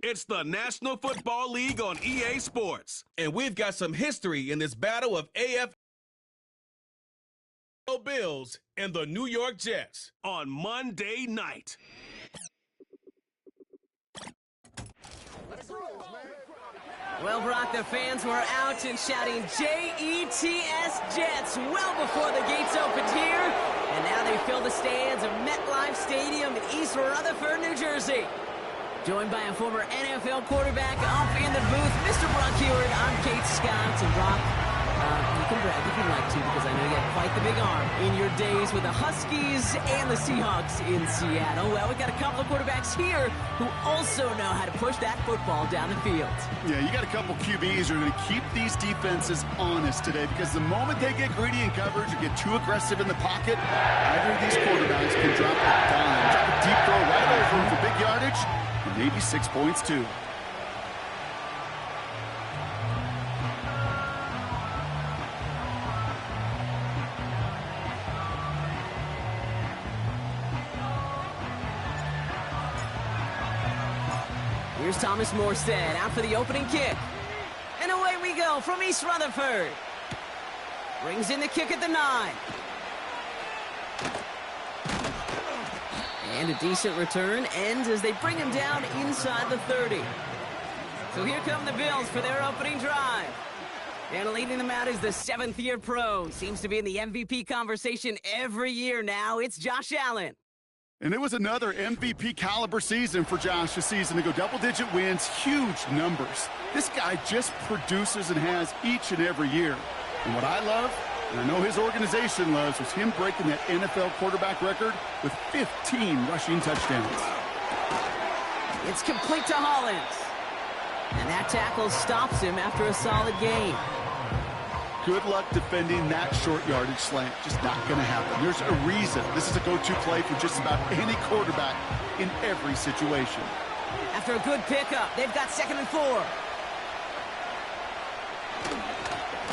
It's the National Football League on EA Sports. And we've got some history in this battle of AFL Bills and the New York Jets on Monday night. Well, Brock, the fans were out and shouting J-E-T-S Jets well before the gates opened here. And now they fill the stands of MetLife Stadium in East Rutherford, New Jersey. Joined by a former NFL quarterback up in the booth, Mr. Brock Heward. I'm Kate Scott. And Brock, you can brag if you'd like to, because I know you have quite the big arm in your days with the Huskies and the Seahawks in Seattle. Well, we've got a couple of quarterbacks here who also know how to push that football down the field. Yeah, you got a couple QBs who are going to keep these defenses honest today, because the moment they get greedy in coverage or get too aggressive in the pocket, either of these quarterbacks can drop a dime, drop a deep throw right over them for big yardage, and maybe 6 points too. Here's Thomas Morstead out for the opening kick. And away we go from East Rutherford. Brings in the kick at the 9. And a decent return ends as they bring him down inside the 30. So here come the Bills for their opening drive. And leading them out is the 7th-year pro. Seems to be in the MVP conversation every year now. It's Josh Allen. And it was another MVP caliber season for Josh this season to go double-digit wins, huge numbers. This guy just produces and has each and every year. And what I love, and I know his organization loves, was him breaking that NFL quarterback record with 15 rushing touchdowns. It's complete to Hollins. And that tackle stops him after a solid gain. Good luck defending that short yardage slant. Just not going to happen. There's a reason. This is a go-to play for just about any quarterback in every situation. After a good pickup, they've got 2nd and 4.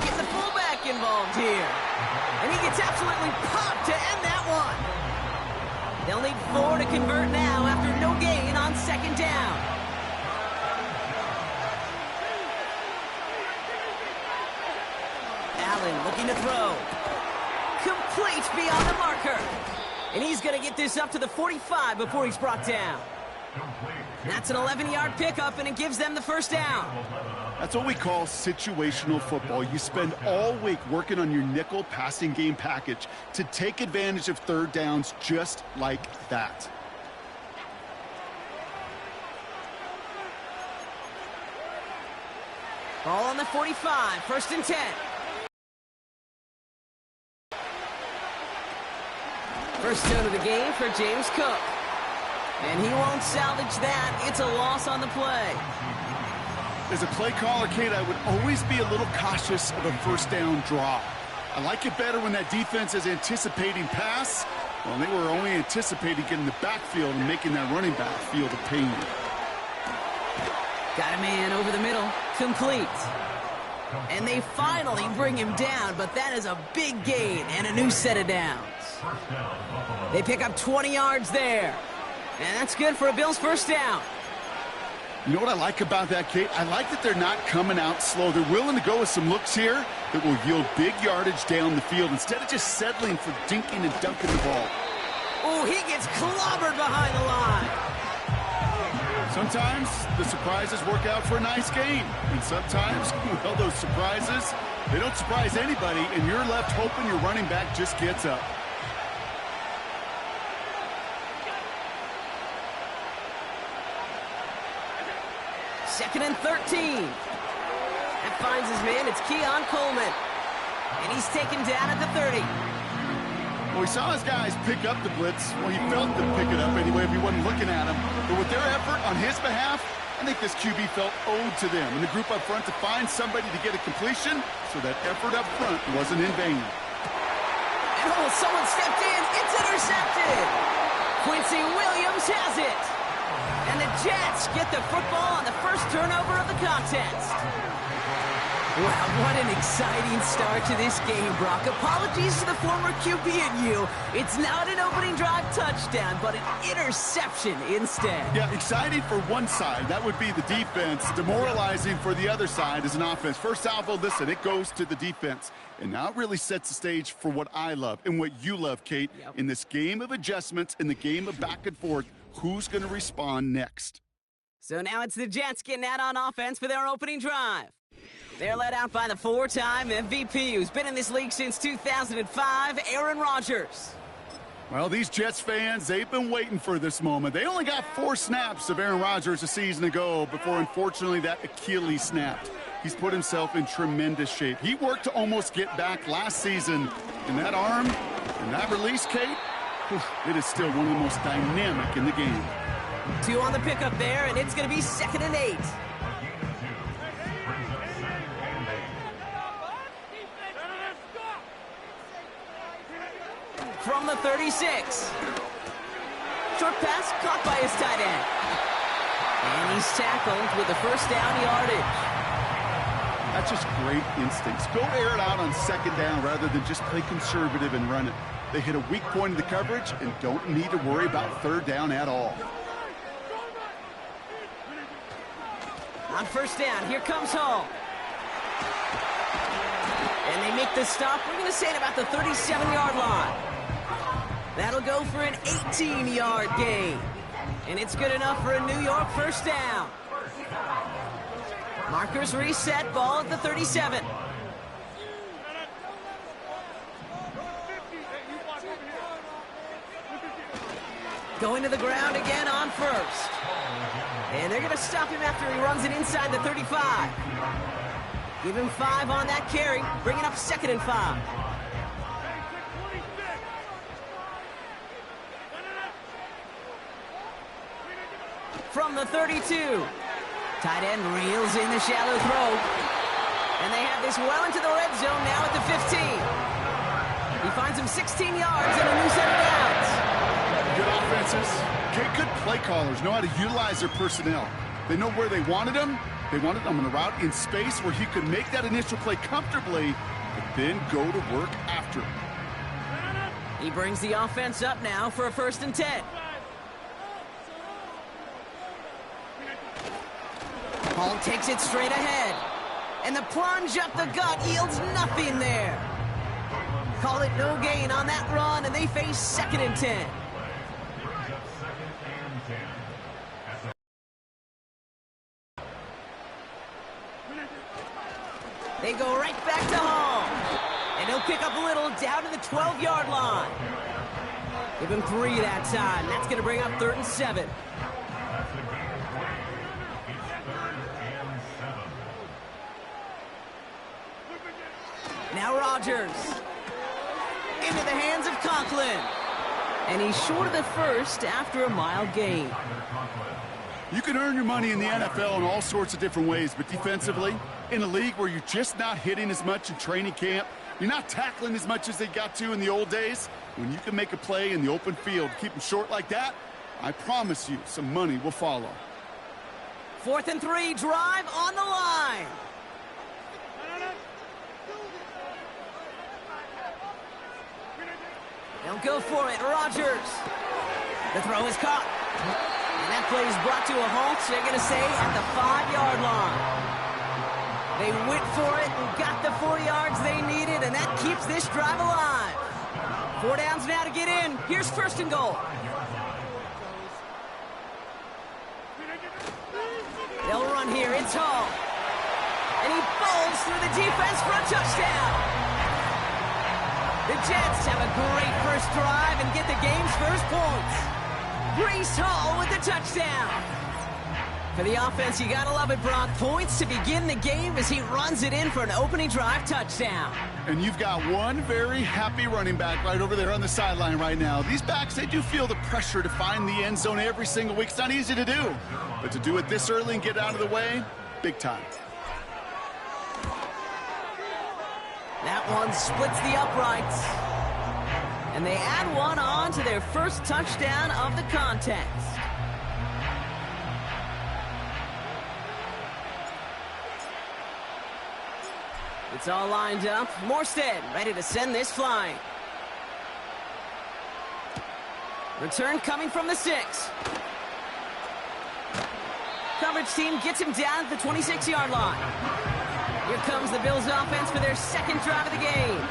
Get the fullback involved here. And he gets absolutely popped to end that one. They'll need 4 to convert now after no gain on 2nd down. Allen looking to throw. Complete beyond the marker. And he's going to get this up to the 45 before he's brought down. That's an 11-yard pickup, and it gives them the first down. That's what we call situational football. You spend all week working on your nickel passing game package to take advantage of third downs just like that. Ball on the 45, 1st and 10. First down of the game for James Cook. And he won't salvage that. It's a loss on the play. As a play caller, Kate, I would always be a little cautious of a first down draw. I like it better when that defense is anticipating pass. Well, they were only anticipating getting the backfield and making that running back feel the pain. Got a man over the middle. Complete. And they finally bring him down, but that is a big gain and a new set of downs. They pick up 20 yards there. And that's good for a Bills first down. You know what I like about that, Kate? I like that they're not coming out slow. They're willing to go with some looks here that will yield big yardage down the field instead of just settling for dinking and dunking the ball. Oh, he gets clobbered behind the line. Sometimes the surprises work out for a nice game. And sometimes, well, those surprises, they don't surprise anybody, and you're left hoping your running back just gets up. Second and 13. That finds his man. It's Keon Coleman. And he's taken down at the 30. Well, we saw his guys pick up the blitz. Well, he felt them pick it up anyway if he wasn't looking at him. But with their effort on his behalf, I think this QB felt owed to them and the group up front to find somebody to get a completion, so that effort up front wasn't in vain. And oh, someone stepped in. It's intercepted. Quincy Williams has it. And the Jets get the football on the first turnover of the contest. Wow, what an exciting start to this game, Brock. Apologies to the former QB and you. It's not an opening drive touchdown, but an interception instead. Yeah, exciting for one side. That would be the defense. Demoralizing for the other side as an offense. First salvo, listen, it goes to the defense. And now it really sets the stage for what I love and what you love, Kate. Yep. In this game of adjustments, in the game of back and forth, who's going to respond next? So now it's the Jets getting out on offense for their opening drive. They're led out by the four-time MVP who's been in this league since 2005, Aaron Rodgers. Well, these Jets fans, they've been waiting for this moment. They only got 4 snaps of Aaron Rodgers a season ago before, unfortunately, that Achilles snapped. He's put himself in tremendous shape. He worked to almost get back last season. And that arm and that release, Kate, it is still one of the most dynamic in the game. 2 on the pickup there, and it's going to be 2nd and 8. From the 36. Short pass caught by his tight end. And he's tackled with the first down yardage. That's just great instincts. Go air it out on 2nd down rather than just play conservative and run it. They hit a weak point of the coverage and don't need to worry about 3rd down at all. On 1st down, here comes Hall. And they make the stop, we're going to say, at about the 37-yard line. That'll go for an 18-yard gain. And it's good enough for a New York 1st down. Markers reset, ball at the 37. Going to the ground again on 1st. And they're going to stop him after he runs it inside the 35. Give him 5 on that carry, bringing up 2nd and 5. From the 32. Tight end reels in the shallow throw. And they have this well into the red zone now at the 15. He finds him 16 yards and a new set of downs. Good offenses. Okay, good play callers know how to utilize their personnel. They know where they wanted them. They wanted them on a route in space where he could make that initial play comfortably, but then go to work after. He brings the offense up now for a 1st and 10. Hall takes it straight ahead. And the plunge up the gut yields nothing there. Call it no gain on that run, and they face 2nd and 10. They go right back to Hall. And he'll pick up a little down to the 12-yard line. Give him 3 that time. That's going to bring up 3rd and 7. Now Rodgers. Into the hands of Conklin. And he's short of the 1st after a mile gain. You can earn your money in the NFL in all sorts of different ways, but defensively, in a league where you're just not hitting as much in training camp, you're not tackling as much as they got to in the old days, when you can make a play in the open field, keep them short like that, I promise you some money will follow. 4th and 3, drive on the line. They'll go for it, Rodgers. The throw is caught. And that play is brought to a halt, so they're going to say at the 5-yard line. They went for it and got the 4 yards they needed, and that keeps this drive alive. 4 downs now to get in. Here's 1st and goal. They'll run here. It's Hall. And he bowls through the defense for a touchdown. The Jets have a great first drive and get the game's first points. Breece Hall with the touchdown. For the offense, you gotta love it, Brock. Points to begin the game as he runs it in for an opening drive touchdown. And you've got one very happy running back right over there on the sideline right now. These backs, they do feel the pressure to find the end zone every single week. It's not easy to do, but to do it this early and get out of the way, big time. That one splits the uprights. And they add one on to their first touchdown of the contest. It's all lined up. Morstead ready to send this flying. Return coming from the 6. Coverage team gets him down at the 26-yard line. Here comes the Bills offense for their second drive of the game.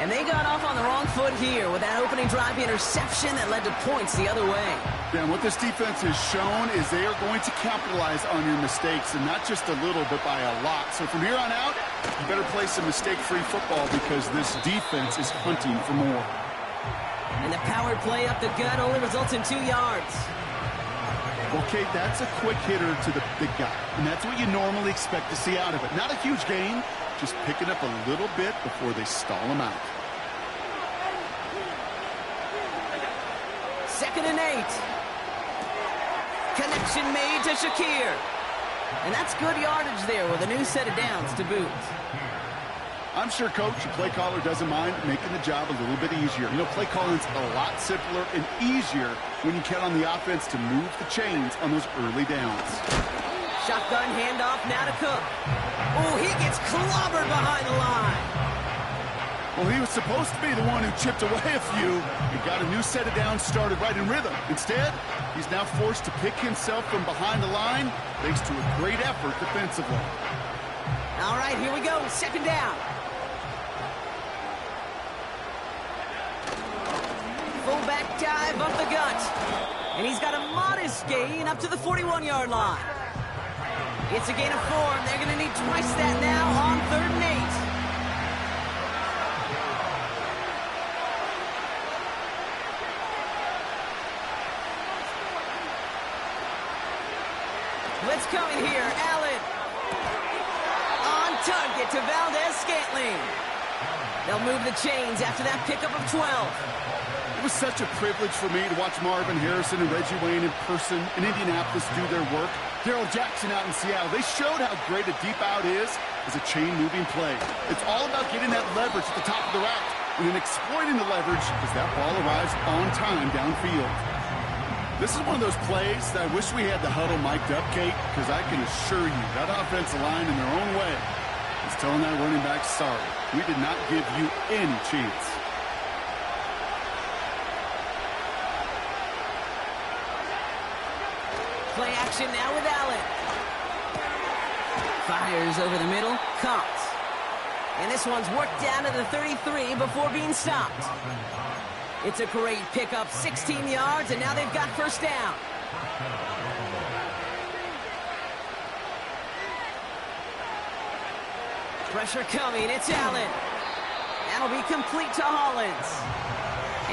And they got off on the wrong foot here with that opening drive interception that led to points the other way. Yeah, and what this defense has shown is they are going to capitalize on your mistakes, and not just a little, but by a lot. So from here on out, you better play some mistake-free football because this defense is hunting for more. And the power play up the gut only results in 2 yards. Well, Kate, that's a quick hitter to the big guy, and that's what you normally expect to see out of it. Not a huge gain, just picking up a little bit before they stall him out. 2nd and 8. Connection made to Shakir. And that's good yardage there with a new set of downs to boot. I'm sure Coach, the play caller, doesn't mind making the job a little bit easier. You know, play calling's a lot simpler and easier when you count on the offense to move the chains on those early downs. Shotgun handoff now to Cook. Oh, he gets clobbered behind the line. Well, he was supposed to be the one who chipped away a few and got a new set of downs started right in rhythm. Instead, he's now forced to pick himself from behind the line thanks to a great effort defensively. All right, here we go. 2nd down. Fullback dive up the gut. And he's got a modest gain up to the 41-yard line. It's a gain of 4, and they're going to need twice that now on 3rd and 8. Blitz coming here. Allen. On target to Valdez-Scantling. They'll move the chains after that pickup of 12. It was such a privilege for me to watch Marvin Harrison and Reggie Wayne in person in Indianapolis do their work. Darrell Jackson out in Seattle. They showed how great a deep out is as a chain-moving play. It's all about getting that leverage at the top of the route and then exploiting the leverage as that ball arrives on time downfield. This is one of those plays that I wish we had the huddle mic'd up, Kate, because I can assure you that offensive line in their own way is telling that running back, sorry, we did not give you any chance. Play action now with Allen. Fires over the middle, caught. And this one's worked down to the 33 before being stopped. It's a great pickup, 16 yards, and now they've got 1st down. Pressure coming, it's Allen. That'll be complete to Hollins.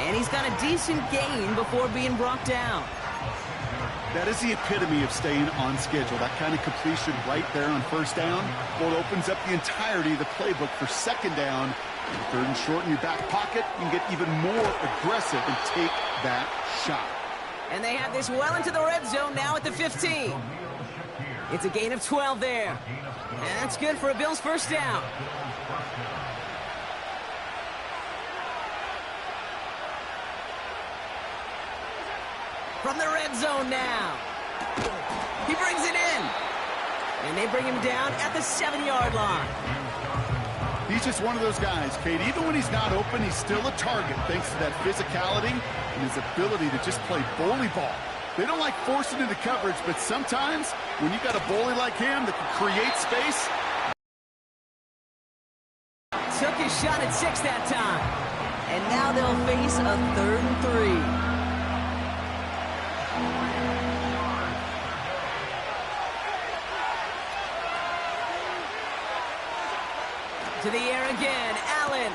And he's got a decent gain before being brought down. That is the epitome of staying on schedule. That kind of completion right there on 1st down. Well, it opens up the entirety of the playbook for 2nd down. 3rd and short in your back pocket, you can get even more aggressive and take that shot. And they have this well into the red zone now at the 15. It's a gain of 12 there. And that's good for a Bills 1st down. From the red zone now. He brings it in. And they bring him down at the 7-yard line. He's just one of those guys, Kate. Even when he's not open, he's still a target thanks to that physicality and his ability to just play bully ball. They don't like forcing into coverage, but sometimes when you got a bully like him that can create space. Took his shot at 6 that time. And now they'll face a 3rd and 3. To the air again, Allen.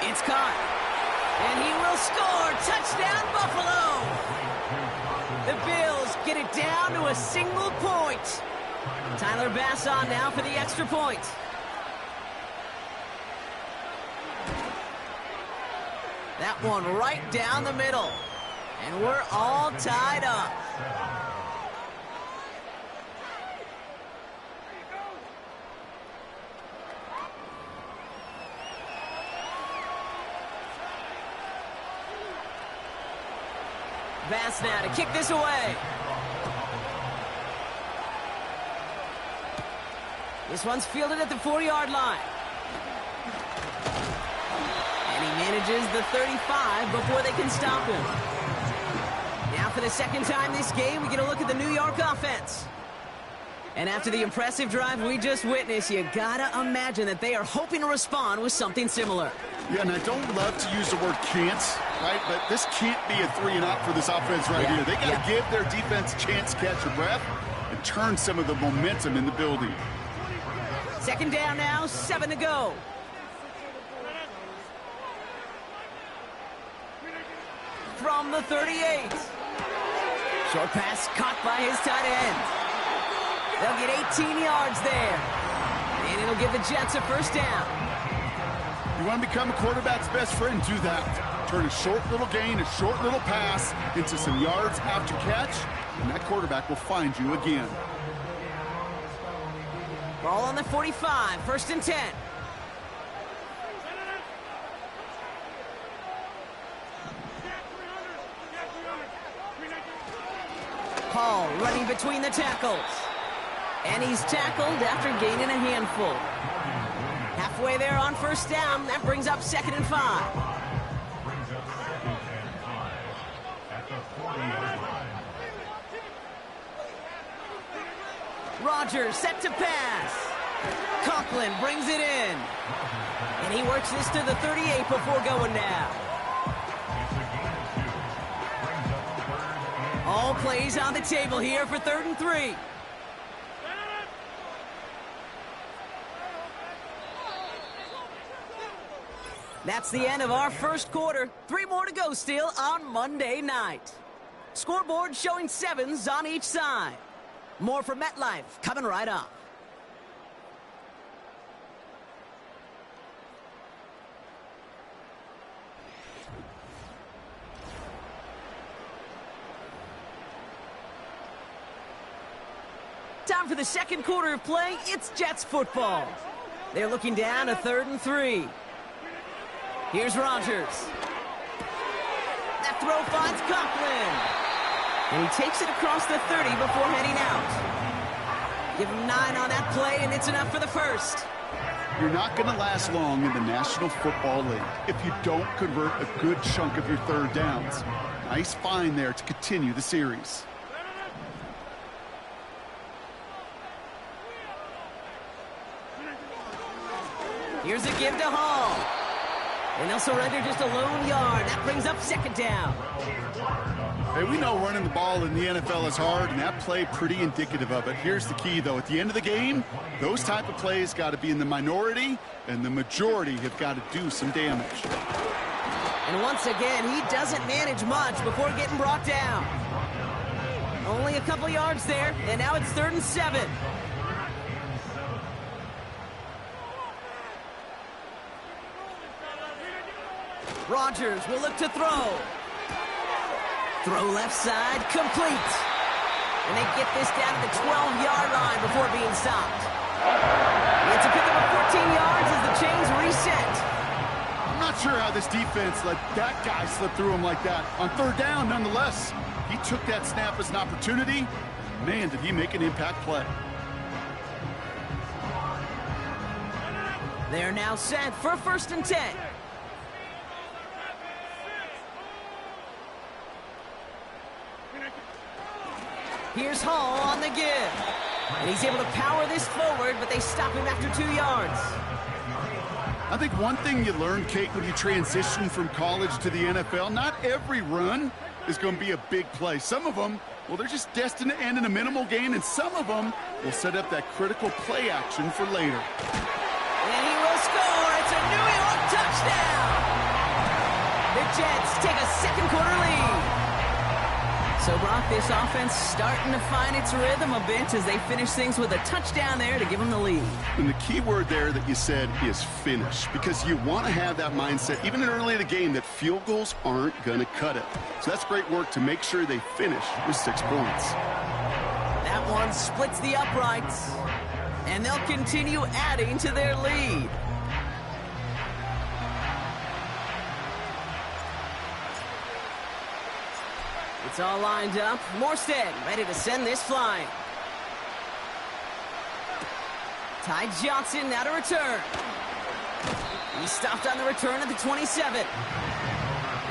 It's caught. And he will score. Touchdown, Buffalo. The Bills get it down to a single point. Tyler Bass on now for the extra point. That one right down the middle. And we're all tied up. Bass now to kick this away. This one's fielded at the 4-yard line. And he manages the 35 before they can stop him. Now for the second time this game, we get a look at the New York offense. And after the impressive drive we just witnessed, you gotta imagine that they are hoping to respond with something similar. Yeah, and I don't love to use the word can't, right? But this can't be a 3-and-out for this offense right here. They got to give their defense a chance to catch their breath and turn some of the momentum in the building. Second down now, 7 to go. From the 38. Short pass caught by his tight end. They'll get 18 yards there. And it'll give the Jets a first down. You want to become a quarterback's best friend, do that. Turn a short little gain, a short little pass into some yards after catch, and that quarterback will find you again. Ball on the 45, first and 10. Paul running between the tackles. And he's tackled after gaining a handful. Halfway there on first down. That brings up 2nd and 5. Rodgers set to pass. Conklin brings it in. And he works this to the 38 before going down. All plays on the table here for 3rd and 3. That's the end of our first quarter. 3 more to go still on Monday night. Scoreboard showing 7s on each side. More from MetLife coming right up. Time for the second quarter of play. It's Jets football. They're looking down a 3rd and 3. Here's Rodgers. That throw finds Conklin. And he takes it across the 30 before heading out. Give him 9 on that play, and it's enough for the first. You're not going to last long in the National Football League if you don't convert a good chunk of your 3rd downs. Nice find there to continue the series. Here's a give to Hall. And they'll surrender just a lone yard. That brings up 2nd down. Hey, we know running the ball in the NFL is hard, and that play pretty indicative of it. Here's the key, though. At the end of the game, those type of plays got to be in the minority, and the majority have got to do some damage. And once again, he doesn't manage much before getting brought down. Only a couple yards there, and now it's 3rd and 7. Rodgers will look to throw. Throw left side, complete. And they get this down to the 12-yard line before being stopped. It's a pickup of 14 yards as the chains reset. I'm not sure how this defense let that guy slip through him like that. On 3rd down, nonetheless, he took that snap as an opportunity. Man, did he make an impact play. They're now set for 1st and 10. Here's Hall on the give. And he's able to power this forward, but they stop him after 2 yards. I think one thing you learn, Kate, when you transition from college to the NFL, not every run is going to be a big play. Some of them, well, they're just destined to end in a minimal gain, and some of them will set up that critical play action for later. And he will score. It's a New York touchdown. The Jets take a second quarter lead. So, Brock, this offense starting to find its rhythm a bit as they finish things with a touchdown there to give them the lead. And the key word there that you said is finish, because you want to have that mindset, even early in the game, that field goals aren't going to cut it. So that's great work to make sure they finish with 6 points. That one splits the uprights, and they'll continue adding to their lead. It's all lined up. Morstead ready to send this flying. Ty Johnson now to return. He stopped on the return at the 27.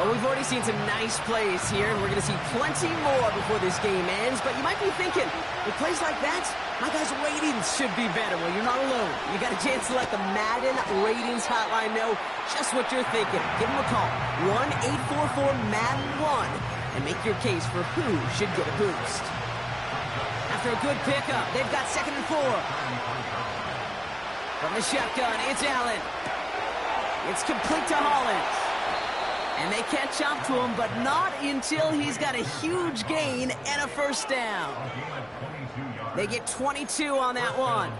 Well, we've already seen some nice plays here, and we're going to see plenty more before this game ends. But you might be thinking, with plays like that, my guys' ratings should be better. Well, you're not alone. You got a chance to let the Madden Ratings Hotline know just what you're thinking. Give them a call, 1-844-MADDEN-1, and make your case for who should get a boost. After a good pickup, they've got 2nd and 4. From the shotgun, it's Allen. It's complete to Hollins. And they catch up to him, but not until he's got a huge gain and a first down. They get 22 on that one.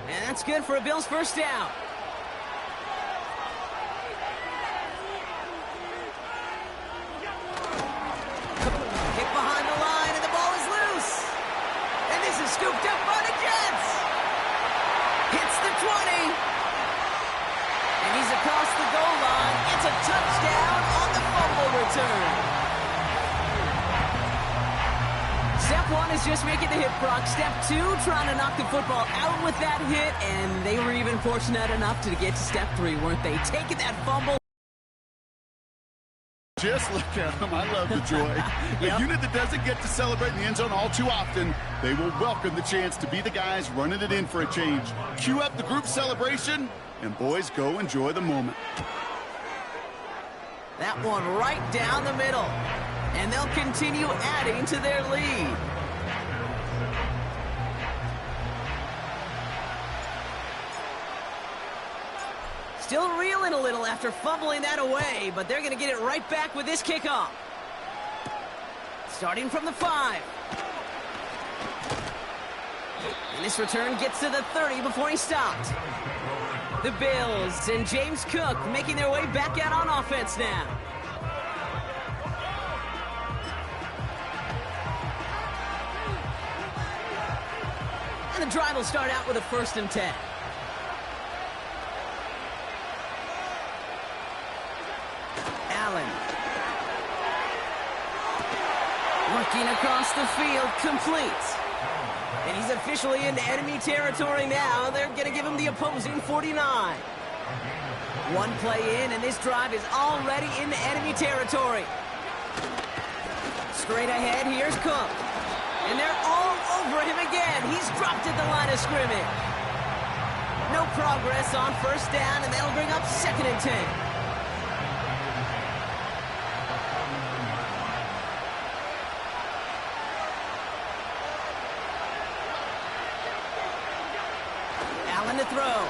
And that's good for a Bills first down. Kick behind the line, and the ball is loose. And this is scooped up by the Jets. Hits the 20. And he's across the goal line. It's a touchdown on the fumble return. Step 1 is just making the hit, Brock. Step 2, trying to knock the football out with that hit. And they were even fortunate enough to get to step 3, weren't they? Taking that fumble. Just look at them. I love the joy. A unit that doesn't get to celebrate in the end zone all too often, they will welcome the chance to be the guys running it in for a change. Cue up the group celebration, and boys, go enjoy the moment. That one right down the middle. And they'll continue adding to their lead. Still reeling a little after fumbling that away, but they're going to get it right back with this kickoff. Starting from the 5. And this return gets to the 30 before he stopped. The Bills and James Cook making their way back out on offense now. And the drive will start out with a 1st and 10. Allen. Working across the field, complete. And he's officially into enemy territory now. They're going to give him the opposing 49. One play in, and this drive is already into enemy territory. Straight ahead, here's Cook. And they're all over him again. He's dropped at the line of scrimmage. No progress on 1st down, and they'll bring up 2nd and 10. Allen to throw.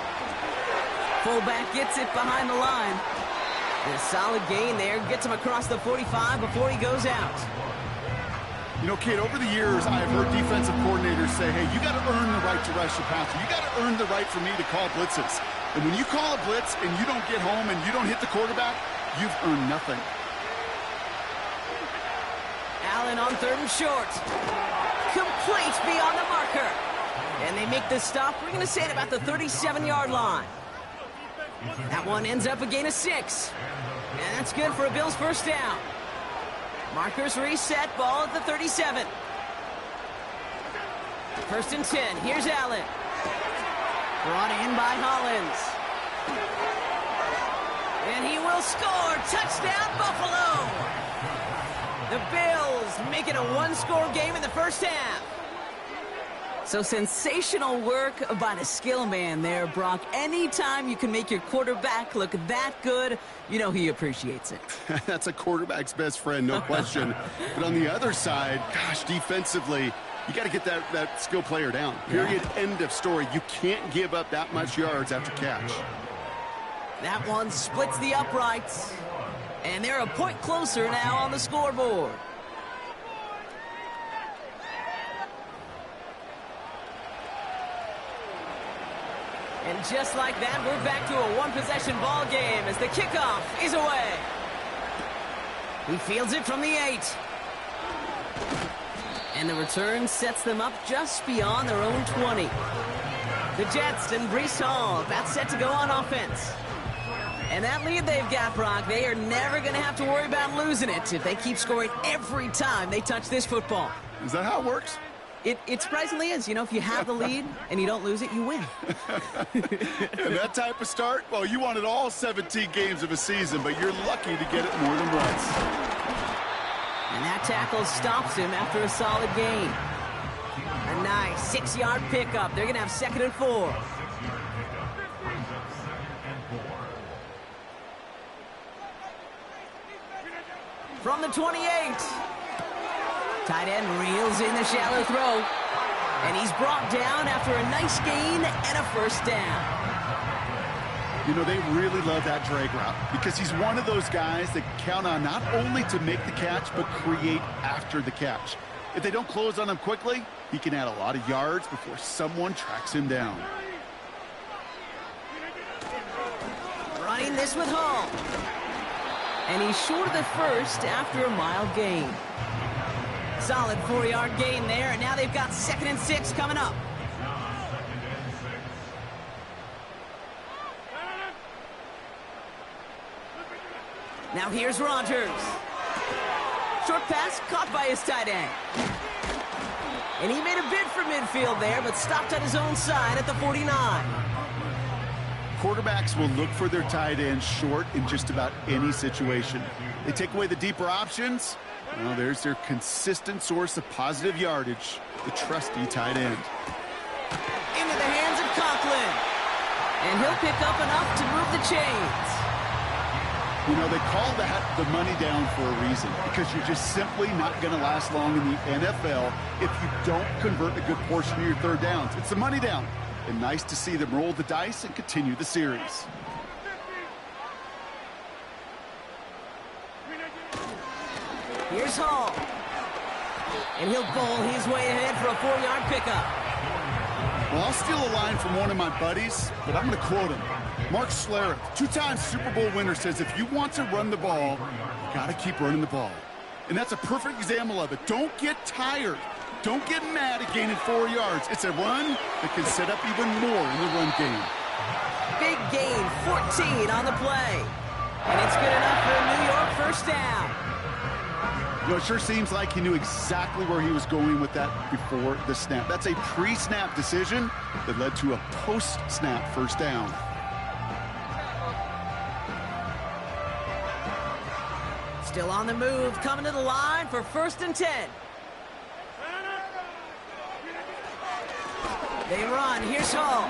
Fullback gets it behind the line. And a solid gain there. Gets him across the 45 before he goes out. You know, Kate, over the years, I've heard defensive coordinators say, hey, you got to earn the right to rush the passer. You got to earn the right for me to call blitzes. And when you call a blitz and you don't get home and you don't hit the quarterback, you've earned nothing. Allen on 3rd and short. Complete beyond the marker. And they make the stop. We're going to say at about the 37-yard line. That one ends up a gain of 6. And that's good for a Bills first down. Markers reset, ball at the 37. 1st and 10, here's Allen. Brought in by Hollins. And he will score, touchdown Buffalo! The Bills make it a 1-score game in the first half. So sensational work by the skill man there, Brock. Anytime you can make your quarterback look that good, you know he appreciates it. That's a quarterback's best friend, no question. But on the other side, gosh, defensively, you got to get that skill player down. Period, end of story. You can't give up that much yards after catch. That one splits the uprights. And they're a point closer now on the scoreboard. And just like that, we're back to a one-possession ball game as the kickoff is away. He fields it from the 8. And the return sets them up just beyond their own 20. The Jets and Breece Hall about set to go on offense. And that lead they've got, Brock, they are never going to have to worry about losing it if they keep scoring every time they touch this football. Is that how it works? It surprisingly is. You know, if you have the lead and you don't lose it, you win. And that type of start, well, you wanted all 17 games of a season, but you're lucky to get it more than once. And that tackle stops him after a solid gain. A nice 6-yard pickup. They're going to have 2nd and 4. From the 28. Tight end reels in the shallow throw. And he's brought down after a nice gain and a 1st down. You know, they really love that drag route because he's one of those guys that count on not only to make the catch, but create after the catch. If they don't close on him quickly, he can add a lot of yards before someone tracks him down. Running this with Hall. And he's short of the 1st after a mild gain. Solid 4-yard gain there, and now they've got 2nd and 6 coming up. Now here's Rogers. Short pass caught by his tight end. And he made a bid for midfield there, but stopped on his own side at the 49. Quarterbacks will look for their tight end short in just about any situation. They take away the deeper options. Well, there's their consistent source of positive yardage, the trusty tight end. Into the hands of Conklin. And he'll pick up enough to move the chains. You know, they call that the money down for a reason, because you're just simply not going to last long in the NFL if you don't convert a good portion of your 3rd downs. It's the money down. And nice to see them roll the dice and continue the series. Here's Hall. And he'll bowl his way ahead for a 4-yard pickup. Well, I'll steal a line from one of my buddies, but I'm going to quote him. Mark Schlereth, 2-time Super Bowl winner, says if you want to run the ball, you got to keep running the ball. And that's a perfect example of it. Don't get tired. Don't get mad at gaining 4 yards. It's a run that can set up even more in the run game. Big gain, 14 on the play. And it's good enough for a New York 1st down. You know, it sure seems like he knew exactly where he was going with that before the snap. That's a pre-snap decision that led to a post-snap 1st down. Still on the move, coming to the line for 1st and 10. They run, here's Hall.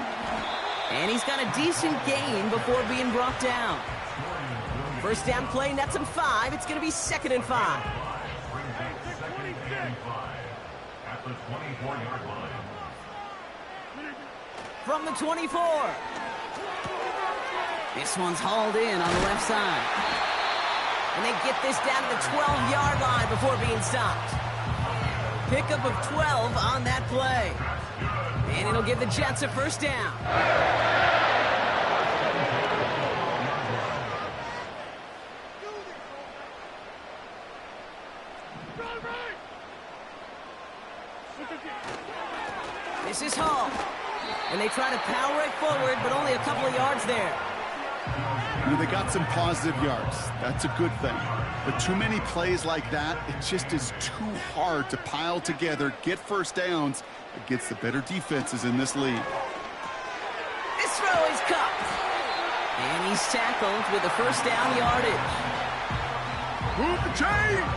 And he's got a decent gain before being brought down. 1st down play nets him 5. It's going to be 2nd and 5. From the 24. This one's hauled in on the left side. And they get this down to the 12-yard line before being stopped. Pickup of 12 on that play. And it'll give the Jets a 1st down. This is Hall. And they try to power right forward, but only a couple of yards there. You know, they got some positive yards. That's a good thing. But too many plays like that, it just is too hard to pile together, get 1st downs against the better defenses in this league. This throw is caught. And he's tackled with a 1st down yardage. Move the chains!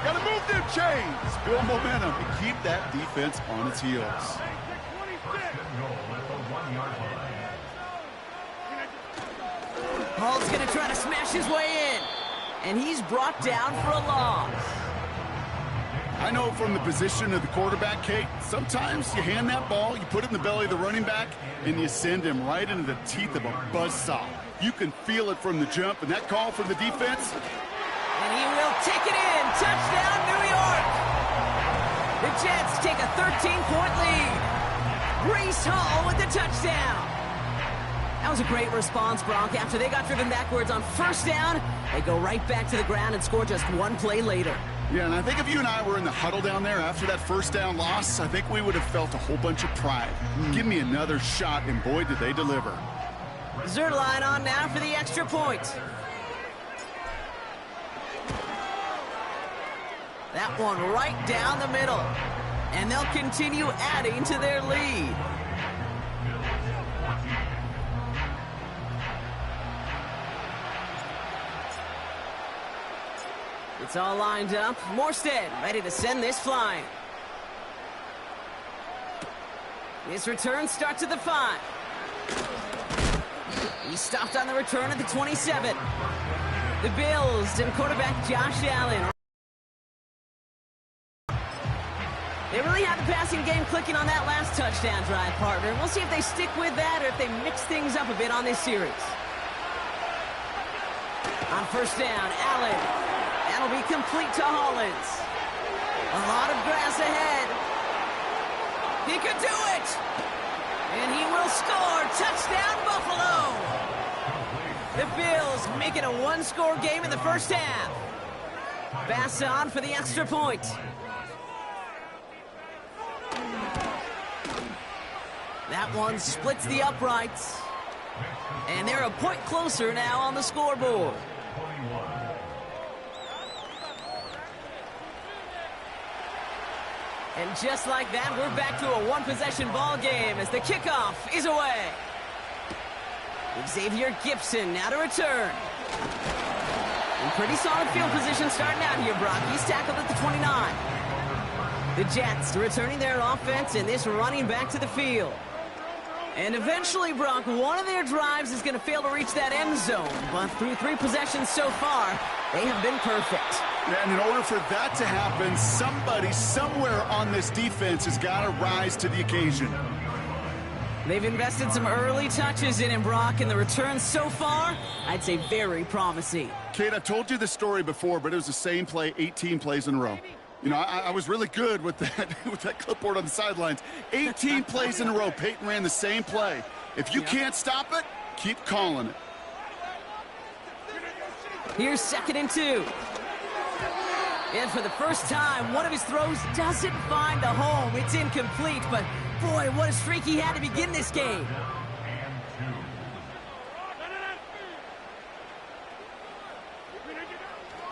Gotta move them chains! Build momentum and keep that defense on its heels. Hall's going to try to smash his way in. And he's brought down for a loss. I know from the position of the quarterback, Kate, sometimes you hand that ball, you put it in the belly of the running back, and you send him right into the teeth of a buzzsaw. You can feel it from the jump, and that call from the defense. And he will take it in. Touchdown, New York. The Jets take a 13-point lead. Breece Hall with the touchdown. That was a great response, Bronk. After they got driven backwards on 1st down, they go right back to the ground and score just 1 play later. Yeah, and I think if you and I were in the huddle down there after that 1st down loss, I think we would have felt a whole bunch of pride. Give me another shot, and boy, did they deliver. Zerline on now for the extra point. That one right down the middle. And they'll continue adding to their lead. It's all lined up. Morstead ready to send this flying. His return starts at the 5. He stopped on the return at the 27. The Bills and quarterback Josh Allen. They really had the passing game clicking on that last touchdown drive, partner. We'll see if they stick with that or if they mix things up a bit on this series. On first down, Allen. That'll be complete to Hollins. A lot of grass ahead. He could do it! And he will score. Touchdown, Buffalo! The Bills make it a one-score game in the first half. Bass on for the extra point. That one splits the uprights. And they're a point closer now on the scoreboard. And just like that, we're back to a one-possession ball game as the kickoff is away. Xavier Gibson now to return. In pretty solid field position starting out here, Brock. He's tackled at the 29. The Jets returning their offense and this running back to the field. And eventually, Brock, one of their drives is going to fail to reach that end zone. But through 3 possessions so far, they have been perfect. And in order for that to happen, somebody somewhere on this defense has got to rise to the occasion. They've invested some early touches in him, Brock, and the returns so far, I'd say very promising. Kate, I told you this story before, but it was the same play 18 plays in a row. You know, I was really good with that with that clipboard on the sidelines. 18 plays in a row. Peyton ran the same play. If you can't stop it, keep calling it. Here's 2nd and 2. And for the first time, one of his throws doesn't find the home. It's incomplete, but boy, what a streak he had to begin this game.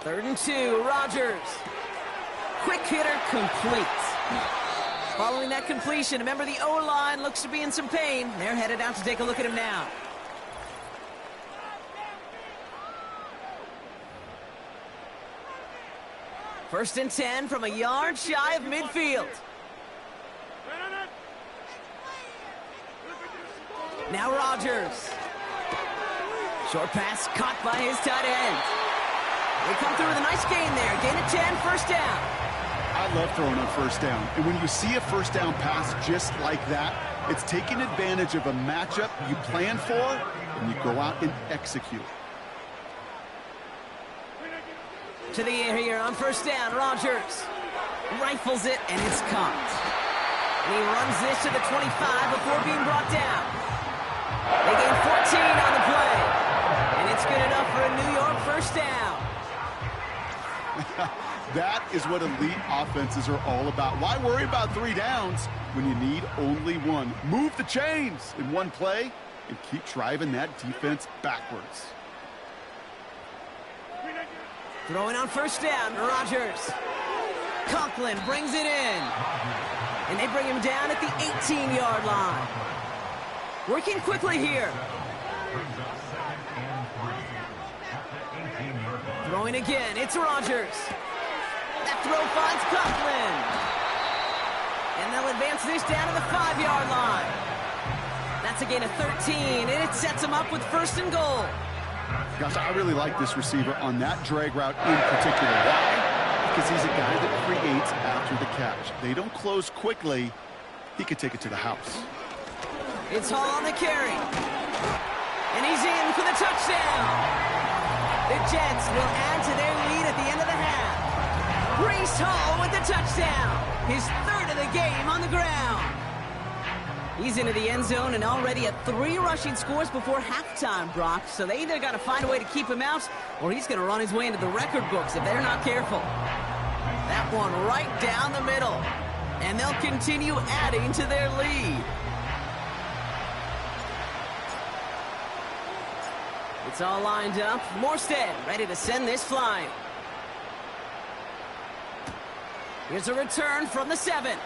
Third and 2, Rodgers. Quick hitter complete. Following that completion, remember the O-line looks to be in some pain. They're headed out to take a look at him now. First and 10 from a yard shy of midfield. Now Rodgers. Short pass caught by his tight end. They come through with a nice gain there. Gain of 10, first down. I love throwing on first down. And when you see a first down pass just like that, it's taking advantage of a matchup you plan for, and you go out and execute. To the air here on first down, Rodgers rifles it, and it's caught. And he runs this to the 25 before being brought down. They gain 14 on the play, and it's good enough for a New York first down. That is what elite offenses are all about. Why worry about 3 downs when you need only 1? Move the chains in one play and keep driving that defense backwards. Throwing on first down, Rodgers. Conklin brings it in. And they bring him down at the 18-yard line. Working quickly here. Throwing again, it's Rodgers. That throw finds Conklin. And they'll advance this down to the 5-yard line. That's a gain of 13, and it sets them up with first and goal. Gosh, I really like this receiver on that drag route in particular. Why? Because he's a guy that creates after the catch. They don't close quickly. He could take it to the house. It's Hall on the carry. And he's in for the touchdown. The Jets will add to their lead at the end of the half. Breece Hall with the touchdown. His 3rd of the game on the ground. He's into the end zone and already at 3 rushing scores before halftime, Brock. So they either got to find a way to keep him out, or he's going to run his way into the record books if they're not careful. That one right down the middle. And they'll continue adding to their lead. It's all lined up. Morstead ready to send this flying. Here's a return from the 7.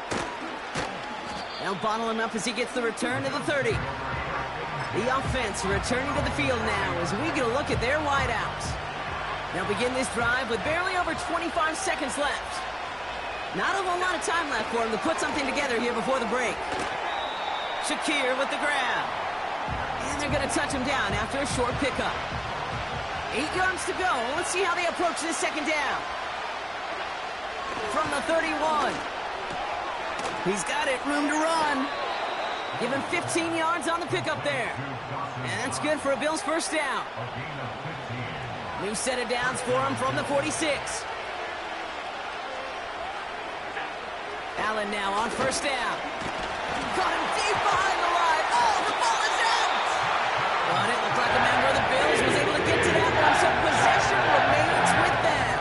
They'll bottle him up as he gets the return to the 30. The offense returning to the field now as we get a look at their wideouts. They'll begin this drive with barely over 25 seconds left. Not a whole lot of time left for him to put something together here before the break. Shakir with the grab. And they're going to touch him down after a short pickup. 8 yards to go. Let's see how they approach this second down. From the 31. He's got it. Room to run. Give him 15 yards on the pickup there. And that's good for a Bills first down. New set of downs for him from the 46. Allen now on first down. Caught him deep behind the line. Oh, the ball is out! But it looked like a member of the Bills was able to get to that one, so possession remains with them.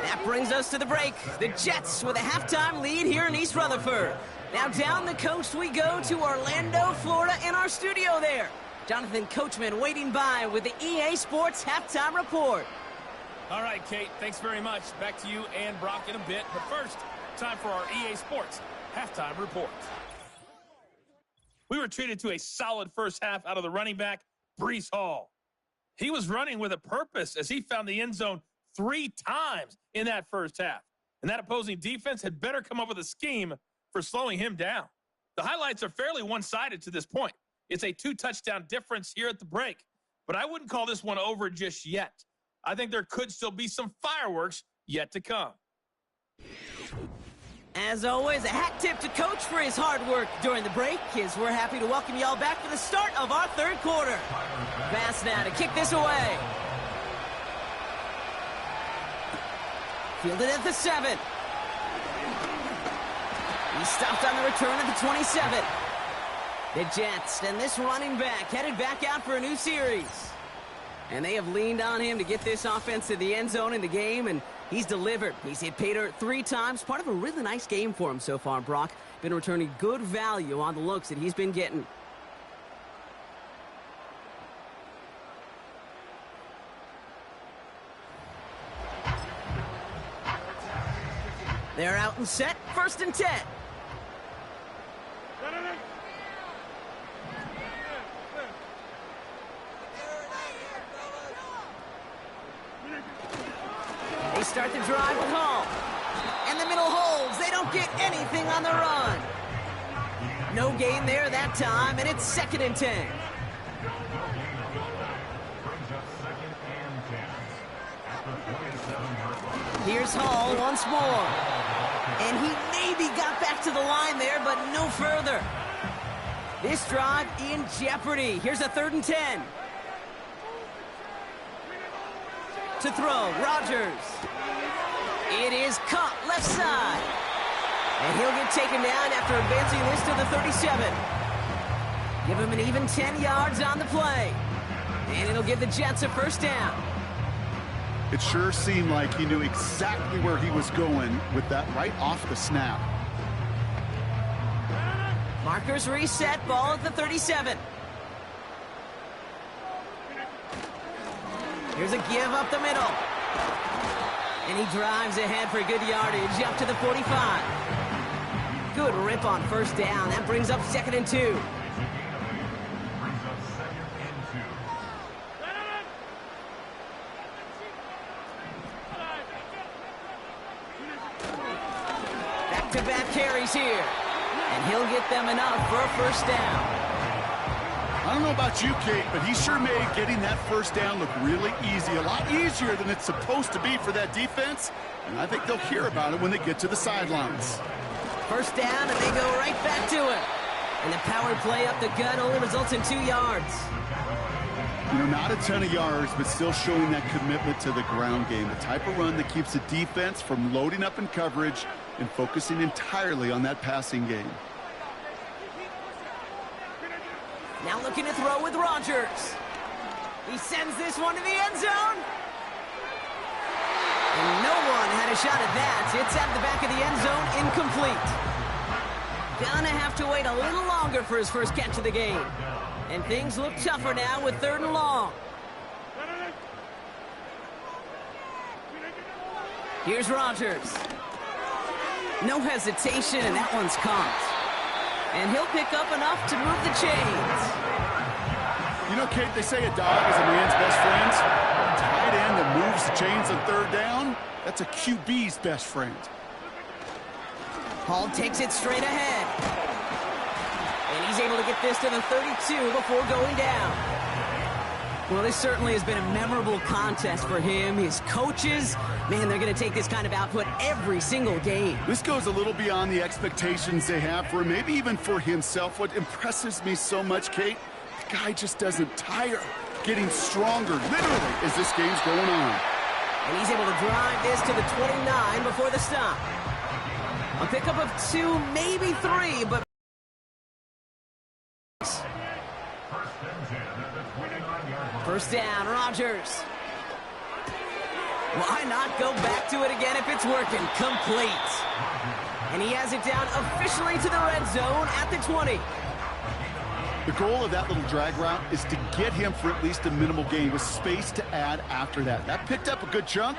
That brings us to the break. The Jets with a halftime lead here in East Rutherford. Now down the coast we go to Orlando, Florida, in our studio there. Jonathan Coachman waiting by with the EA Sports Halftime Report. All right, Kate, thanks very much. Back to you and Brock in a bit. But first, time for our EA Sports Halftime Report. We were treated to a solid first half out of the running back, Breece Hall. He was running with a purpose as he found the end zone 3 times in that first half. And that opposing defense had better come up with a scheme for slowing him down. The highlights are fairly one-sided to this point. It's a 2-touchdown difference here at the break. But I wouldn't call this one over just yet. I think there could still be some fireworks yet to come. As always, a hat tip to Coach for his hard work during the break, as we're happy to welcome y'all back for the start of our third quarter. Pass now to kick this away. Fielded at the 7. He stopped on the return at the 27. The Jets and this running back headed back out for a new series. And they have leaned on him to get this offense to the end zone in the game, and he's delivered. He's hit pay dirt 3 times. Part of a really nice game for him so far, Brock. Been returning good value on the looks that he's been getting. They're out and set. 1st and 10. They start the drive with Hall. And the middle holds. They don't get anything on the run. No gain there that time, and it's 2nd and 10. Here's Hall once more. And he maybe got back to the line there, but no further. This drive in jeopardy. Here's a 3rd and 10. To throw, Rodgers. It is caught left side. And he'll get taken down after advancing this to the 37. Give him an even 10 yards on the play. And it'll give the Jets a first down. It sure seemed like he knew exactly where he was going with that right off the snap. Markers reset, ball at the 37. Here's a give up the middle. And he drives ahead for good yardage up to the 45. Good rip on first down. That brings up 2nd and 2. Back-to-back carries here. And he'll get them enough for a first down. I don't know about you, Kate, but he sure made getting that first down look really easy. A lot easier than it's supposed to be for that defense. And I think they'll hear about it when they get to the sidelines. First down, and they go right back to it. And the power play up the gut only results in 2 yards. You know, not a ton of yards, but still showing that commitment to the ground game. The type of run that keeps the defense from loading up in coverage and focusing entirely on that passing game. Now looking to throw with Rodgers. He sends this one to the end zone. And no one had a shot at that. It's at the back of the end zone, incomplete. Gonna have to wait a little longer for his first catch of the game. And things look tougher now with 3rd and long. Here's Rodgers. No hesitation, and that one's caught. And he'll pick up enough to move the chains. You know, Kate, they say a dog is a man's best friend. A tight end that moves the chains on 3rd down, that's a QB's best friend. Hall takes it straight ahead. And he's able to get this to the 32 before going down. Well, this certainly has been a memorable contest for him. His coaches, man, they're going to take this kind of output every single game. This goes a little beyond the expectations they have for him, maybe even for himself. What impresses me so much, Kate, the guy just doesn't tire. Getting stronger, literally, as this game's going on. And he's able to drive this to the 29 before the stop. A pickup of 2, maybe 3, but... First down, Rodgers. Why not go back to it again if it's working? Complete. And he has it down officially to the red zone at the 20. The goal of that little drag route is to get him for at least a minimal gain with space to add after that. That picked up a good chunk,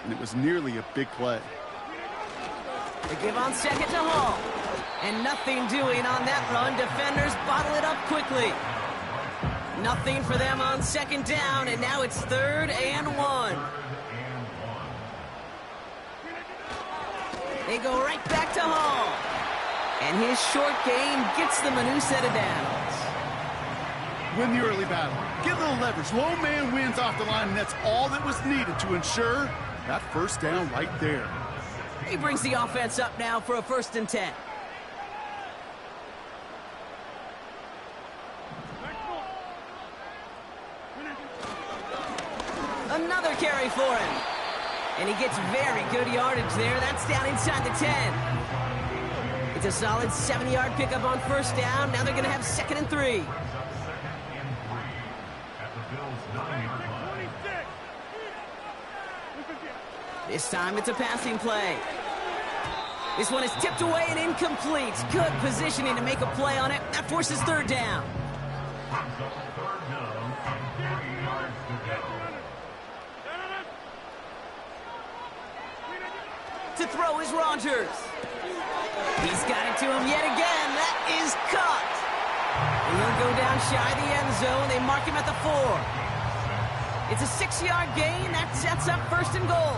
and it was nearly a big play. They give on 2nd to Hall. And nothing doing on that run. Defenders bottle it up quickly. Nothing for them on 2nd down, and now it's 3rd and 1. They go right back to Hall. And his short gain gets them a new set of downs. Win the early battle. Get a little leverage. Low man wins off the line, and that's all that was needed to ensure that first down right there. He brings the offense up now for a 1st and 10. Another carry for him. And he gets very good yardage there. That's down inside the 10. It's a solid 7-yard pickup on 1st down. Now they're going to have 2nd and 3. This time it's a passing play. This one is tipped away and incomplete. Good positioning to make a play on it. That forces 3rd down. To throw is Rodgers. He's got it to him yet again. That is caught. And he'll go down shy of the end zone. They mark him at the 4. It's a 6-yard gain. That sets up 1st and goal.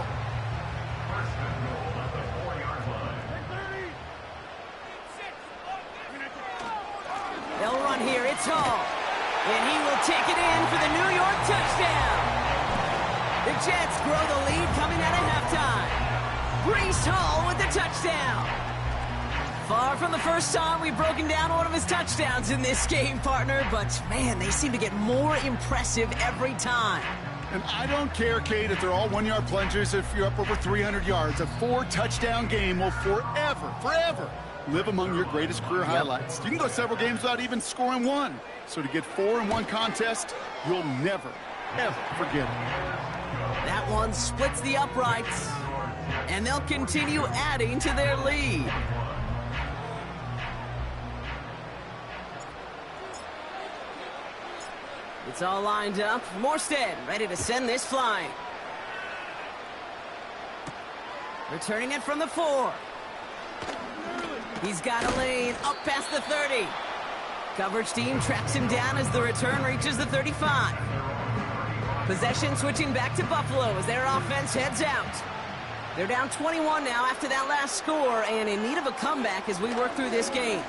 They'll run here. It's Hall. And he will take it in for the New York touchdown. The Jets grow the lead coming out of halftime. Breece Hall with the touchdown. Far from the first time we've broken down one of his touchdowns in this game, partner, but man, they seem to get more impressive every time. And I don't care, Kate, if they're all 1-yard plungers, if you're up over 300 yards. A 4-touchdown game will forever live among your greatest career highlights. You can go several games without even scoring 1. So to get 4 in one contest, you'll never, ever forget it. That one splits the uprights. And they'll continue adding to their lead. It's all lined up. Morstead ready to send this flying. Returning it from the 4. He's got a lane up past the 30. Coverage team tracks him down as the return reaches the 35. Possession switching back to Buffalo as their offense heads out. They're down 21 now after that last score and in need of a comeback as we work through this game.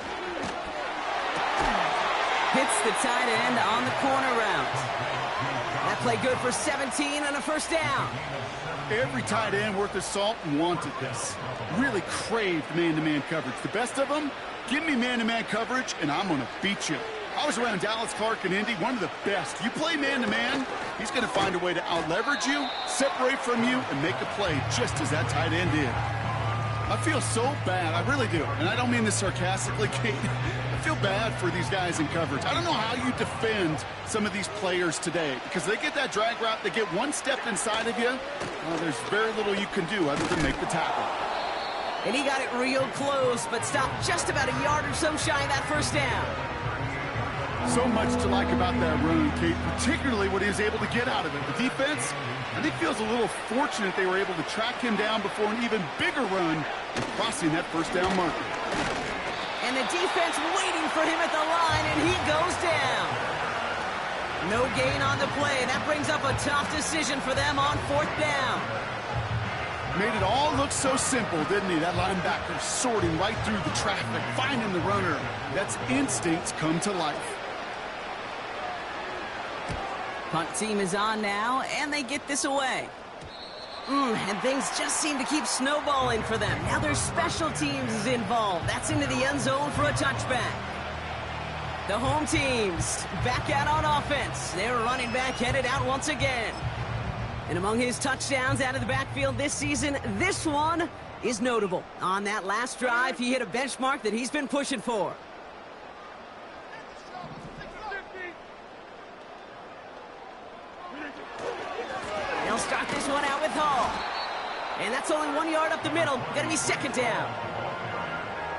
Hits the tight end on the corner route. That play good for 17 and a 1st down. Every tight end worth his salt wanted this. Really craved man-to-man coverage. The best of them, give me man-to-man coverage and I'm going to beat you. I was around Dallas, Clark, and Indy, one of the best. You play man-to-man, he's going to find a way to out-leverage you, separate from you, and make a play just as that tight end did. I feel so bad, I really do. And I don't mean this sarcastically, Kate. I feel bad for these guys in coverage. I don't know how you defend some of these players today because they get that drag route, they get one step inside of you, well, there's very little you can do other than make the tackle. And he got it real close, but stopped just about a yard or so shy of that 1st down. So much to like about that run, Kate, particularly what he was able to get out of it. The defense, I think, feels a little fortunate they were able to track him down before an even bigger run and crossing that first down marker. And the defense waiting for him at the line, and he goes down. No gain on the play. That brings up a tough decision for them on 4th down. Made it all look so simple, didn't he? That linebacker sorting right through the traffic, finding the runner. That's instincts come to life. Punt team is on now, and they get this away. And things just seem to keep snowballing for them. Now their special teams is involved. That's into the end zone for a touchback. The home teams back out on offense. Their running back headed out once again. And among his touchdowns out of the backfield this season, this one is notable. On that last drive, he hit a benchmark that he's been pushing for. They'll start this one out with Hall. And that's only 1 yard up the middle. Gonna be 2nd down.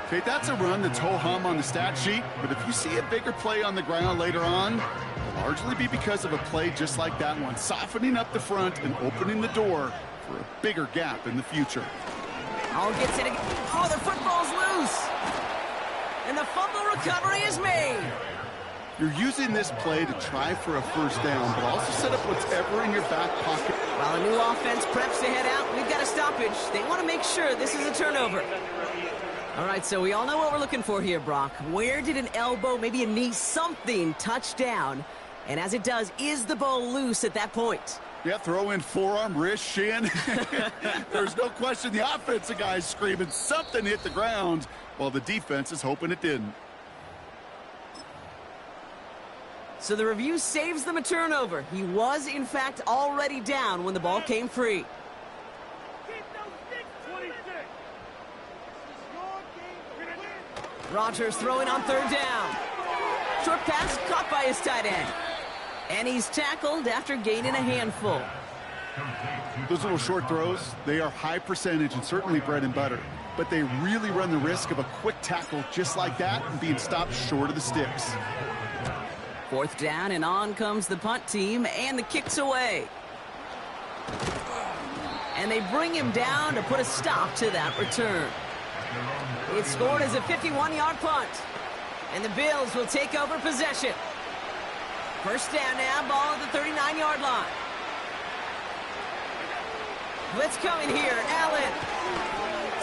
Okay, that's a run that's ho-hum on the stat sheet, but if you see a bigger play on the ground later on, it'll largely be because of a play just like that one, softening up the front and opening the door for a bigger gap in the future. Hall gets it again. Oh, the football's loose. And the fumble recovery is made. You're using this play to try for a first down, but also set up whatever in your back pocket. While a new offense preps to head out, we've got a stoppage. They want to make sure this is a turnover. All right, so we all know what we're looking for here, Brock. Where did an elbow, maybe a knee, something touch down? And as it does, is the ball loose at that point? Yeah, throw in forearm, wrist, shin. There's no question the offensive guy's screaming something hit the ground while the defense is hoping it didn't. So the review saves them a turnover. He was, in fact, already down when the ball came free. Rodgers throwing on 3rd down. Short pass caught by his tight end. And he's tackled after gaining a handful. Those little short throws, they are high percentage and certainly bread and butter. But they really run the risk of a quick tackle just like that and being stopped short of the sticks. 4th down, and on comes the punt team, and the kick's away. And they bring him down to put a stop to that return. It's scored as a 51-yard punt. And the Bills will take over possession. First down now, ball at the 39-yard line. Blitz coming here. Allen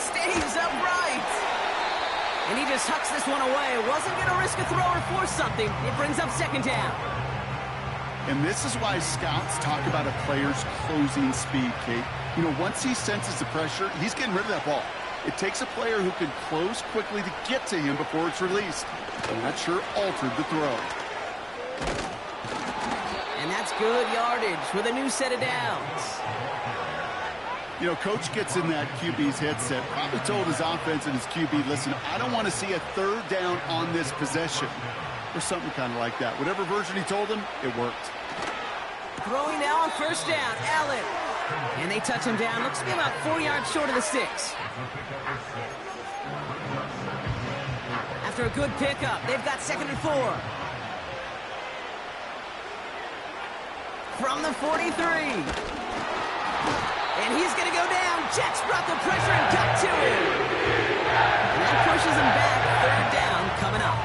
stays upright. And he just hucks this one away. Wasn't going to risk a throw or force something. It brings up 2nd down. And this is why scouts talk about a player's closing speed, Kate. You know, once he senses the pressure, he's getting rid of that ball. It takes a player who can close quickly to get to him before it's released. And that sure altered the throw. And that's good yardage with a new set of downs. You know, coach gets in that QB's headset, probably told his offense and his QB, listen, I don't want to see a 3rd down on this possession. Or something kind of like that. Whatever version he told him, it worked. Throwing now on 1st down, Allen. And they touch him down. Looks to be about 4 yards short of the sticks. After a good pickup, they've got 2nd and 4. From the 43. And he's going to go down. Jets brought the pressure and got to him. And that pushes him back. 3rd down coming up.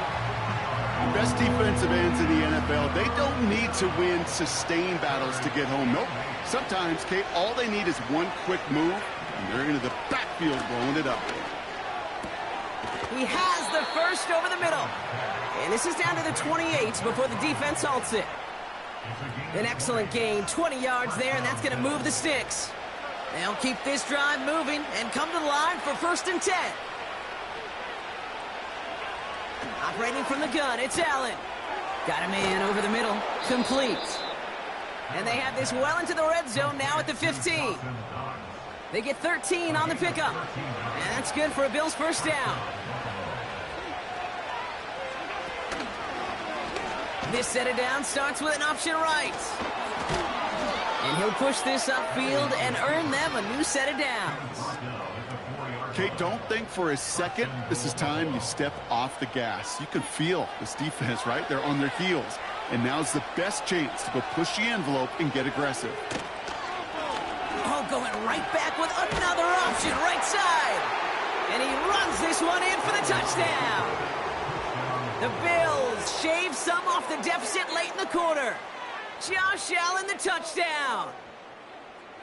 The best defensive ends in the NFL, they don't need to win sustained battles to get home. Nope. Sometimes, Kate, all they need is one quick move, and they're into the backfield blowing it up. He has the first over the middle. And this is down to the 28 before the defense halts it. An excellent gain. 20 yards there, and that's going to move the sticks. They'll keep this drive moving and come to the line for 1st and 10. Operating from the gun, it's Allen. Got a man over the middle. Complete. And they have this well into the red zone now at the 15. They get 13 on the pickup. And that's good for a Bills 1st down. This set of down starts with an option right. And he'll push this upfield and earn them a new set of downs. Kate, don't think for a second this is time you step off the gas. You can feel this defense, right? They're on their heels. And now's the best chance to go push the envelope and get aggressive. Oh, going right back with another option, right side. And he runs this one in for the touchdown. The Bills shave some off the deficit late in the quarter. Josh Allen, the touchdown.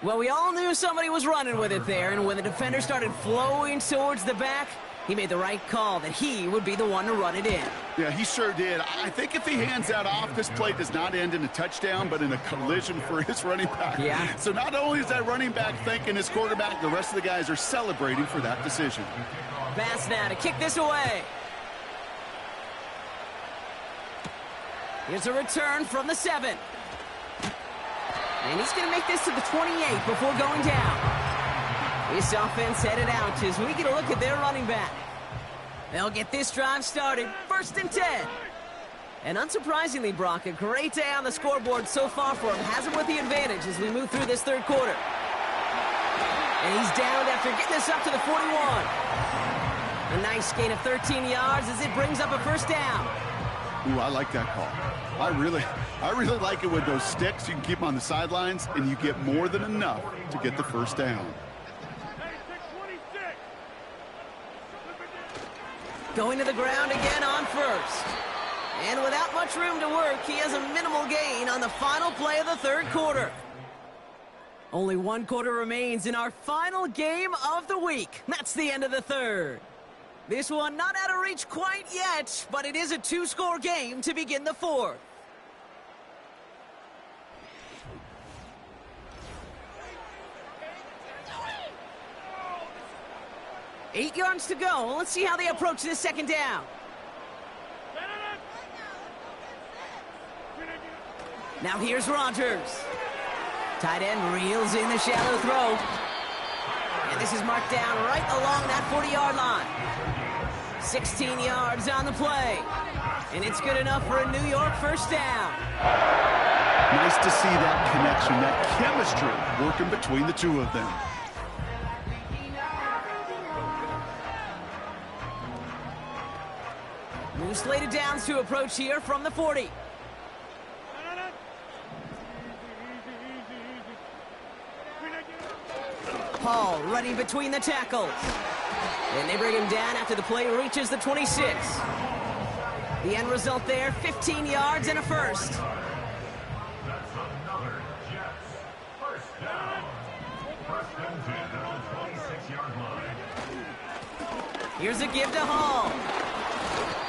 Well, we all knew somebody was running with it there, and when the defender started flowing towards the back, he made the right call that he would be the one to run it in. Yeah, he sure did. I think if he hands that off, this play does not end in a touchdown, but in a collision for his running back. Yeah. So not only is that running back thanking his quarterback, the rest of the guys are celebrating for that decision. Pass now to kick this away. Here's a return from the 7. And he's going to make this to the 28 before going down. This offense headed out as we get a look at their running back. They'll get this drive started. 1st and 10. And unsurprisingly, Brock, a great day on the scoreboard so far for him. Has him with the advantage as we move through this 3rd quarter. And he's down after getting this up to the 41. A nice gain of 13 yards as it brings up a 1st down. Ooh, I like that call. I really like it with those sticks. You can keep them on the sidelines, and you get more than enough to get the 1st down. Going to the ground again on 1st. And without much room to work, he has a minimal gain on the final play of the 3rd quarter. Only 1 quarter remains in our final game of the week. That's the end of the 3rd. This one not out of reach quite yet, but it is a 2-score game to begin the 4th. Eight yards to go. Let's see how they approach this 2nd down. Now here's Rodgers. Tight end reels in the shallow throw. And this is marked down right along that 40-yard line. 16 yards on the play. And it's good enough for a New York 1st down. Nice to see that connection, that chemistry working between the two of them. New slated downs to approach here from the 40. Paul running between the tackles. And they bring him down after the play reaches the 26. The end result there, 15 yards and a 1st. Here's a give to Hall.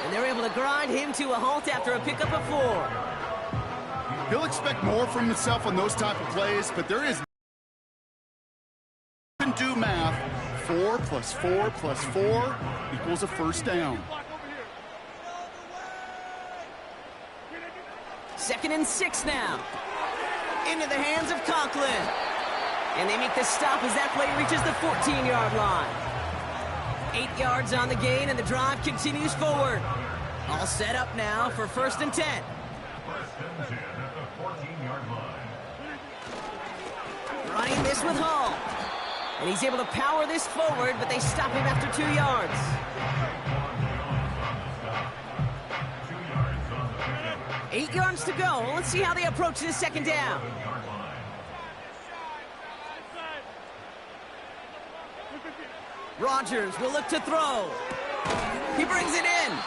And they're able to grind him to a halt after a pickup of 4. He'll expect more from himself on those type of plays, but there is do math. 4 plus 4 plus 4 equals a 1st down. 2nd and 6 now. Into the hands of Conklin. And they make the stop as that play reaches the 14-yard line. 8 yards on the gain, and the drive continues forward. All set up now for 1st and 10. 1st and 10 at the 14-yard line. Running this with Hall. And he's able to power this forward, but they stop him after 2 yards. 8 yards to go. Let's see how they approach this 2nd down. Rodgers will look to throw. He brings it in.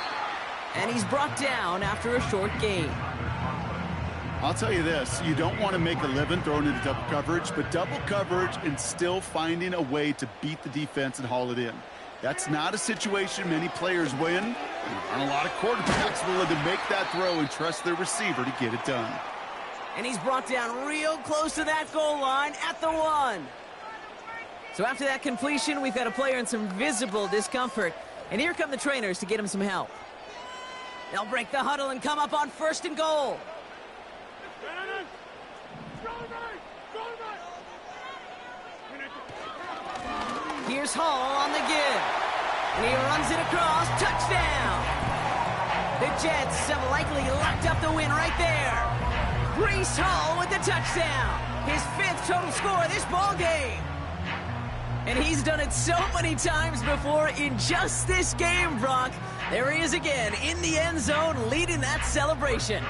And he's brought down after a short gain. I'll tell you this, you don't want to make a living throwing into double coverage, but double coverage and still finding a way to beat the defense and haul it in. That's not a situation many players win. And a lot of quarterbacks willing to make that throw and trust their receiver to get it done. And he's brought down real close to that goal line at the 1. So after that completion, we've got a player in some visible discomfort. And here come the trainers to get him some help. They'll break the huddle and come up on 1st and goal. Here's Hall on the give. And he runs it across. Touchdown! The Jets have likely locked up the win right there. Breece Hall with the touchdown. His 5th total score of this ball game. And he's done it so many times before in just this game, Brock. There he is again in the end zone leading that celebration.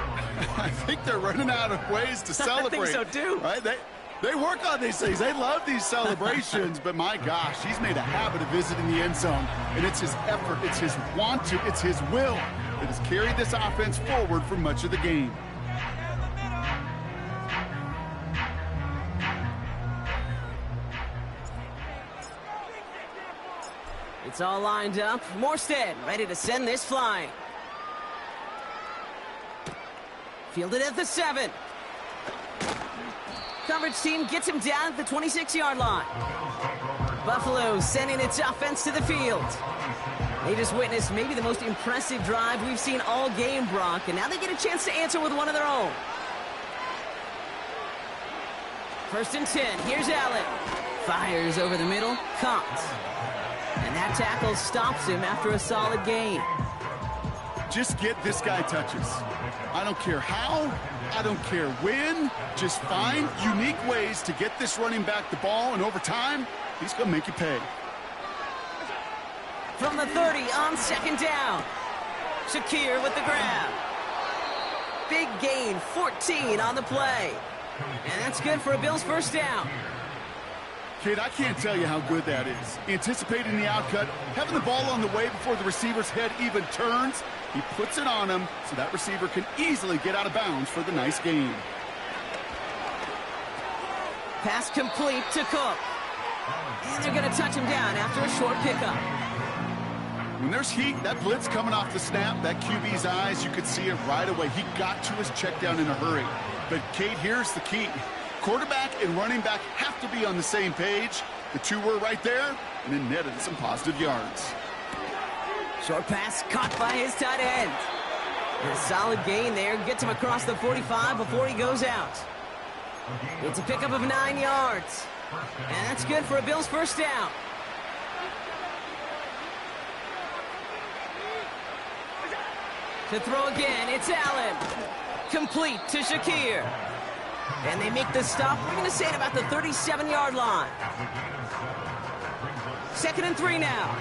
I think they're running out of ways to celebrate. I think so, too. Right? They work on these things. They love these celebrations. But, my gosh, he's made a habit of visiting the end zone. And it's his effort, it's his want to, it's his will that has carried this offense forward for much of the game. It's all lined up. Morstead ready to send this flying. Fielded at the 7. Coverage team gets him down at the 26-yard line. Buffalo sending its offense to the field. They just witnessed maybe the most impressive drive we've seen all game, Brock, and now they get a chance to answer with one of their own. 1st and 10. Here's Allen. Fires over the middle. Caught. And that tackle stops him after a solid gain. Just get this guy touches. I don't care how, I don't care when. Just find unique ways to get this running back the ball, and over time, he's going to make you pay. From the 30 on 2nd down. Shakir with the grab. Big gain, 14 on the play. And that's good for a Bills 1st down. Kid, I can't tell you how good that is. Anticipating the outcut, having the ball on the way before the receiver's head even turns. He puts it on him so that receiver can easily get out of bounds for the nice gain. Pass complete to Cook. And they're going to touch him down after a short pickup. When there's heat, that blitz coming off the snap, that QB's eyes, you could see it right away. He got to his check down in a hurry. But, Kate, here's the key. Quarterback and running back have to be on the same page. The two were right there, and it netted some positive yards. Short pass caught by his tight end. And a solid gain there. Gets him across the 45 before he goes out. It's a pickup of 9 yards. And that's good for a Bills 1st down. To throw again, it's Allen. Complete to Shakir. And they make the stop. We're going to say it about the 37-yard line. 2nd and 3 now.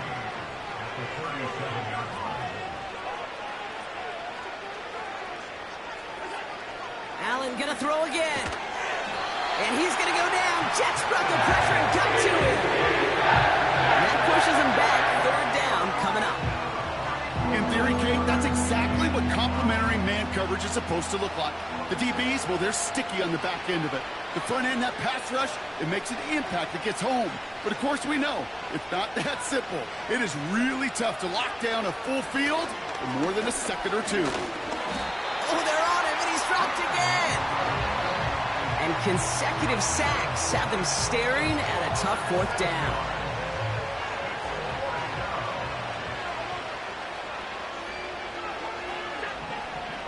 Allen going to throw again. And he's going to go down. Jets brought the pressure and got to him. And that pushes him back. 3rd down coming up. In theory, Kate, that's exactly what complementary man coverage is supposed to look like. The DBs, well, they're sticky on the back end of it. The front end, that pass rush, it makes an impact. It gets home. But, of course, we know it's not that simple. It is really tough to lock down a full field for more than a second or two. Oh, they're on him, and he's dropped again. And consecutive sacks have them staring at a tough 4th down.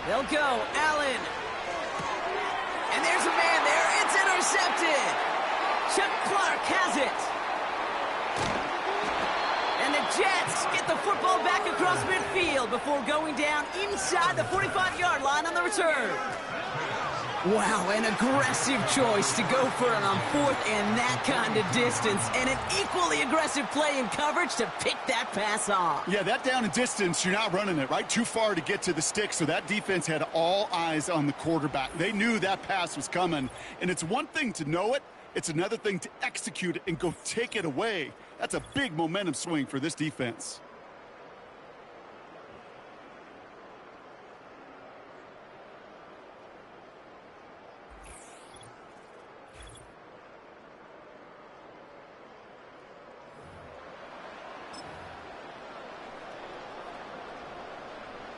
They'll go. Allen. And there's a man there. It's intercepted. Chuck Clark has it. And the Jets get the football back across midfield before going down inside the 45-yard line on the return. Wow, an aggressive choice to go for it on 4th and that kind of distance. And an equally aggressive play in coverage to pick that pass off. Yeah, that down and distance, you're not running it, right? Too far to get to the stick, so that defense had all eyes on the quarterback. They knew that pass was coming. And it's one thing to know it. It's another thing to execute it and go take it away. That's a big momentum swing for this defense.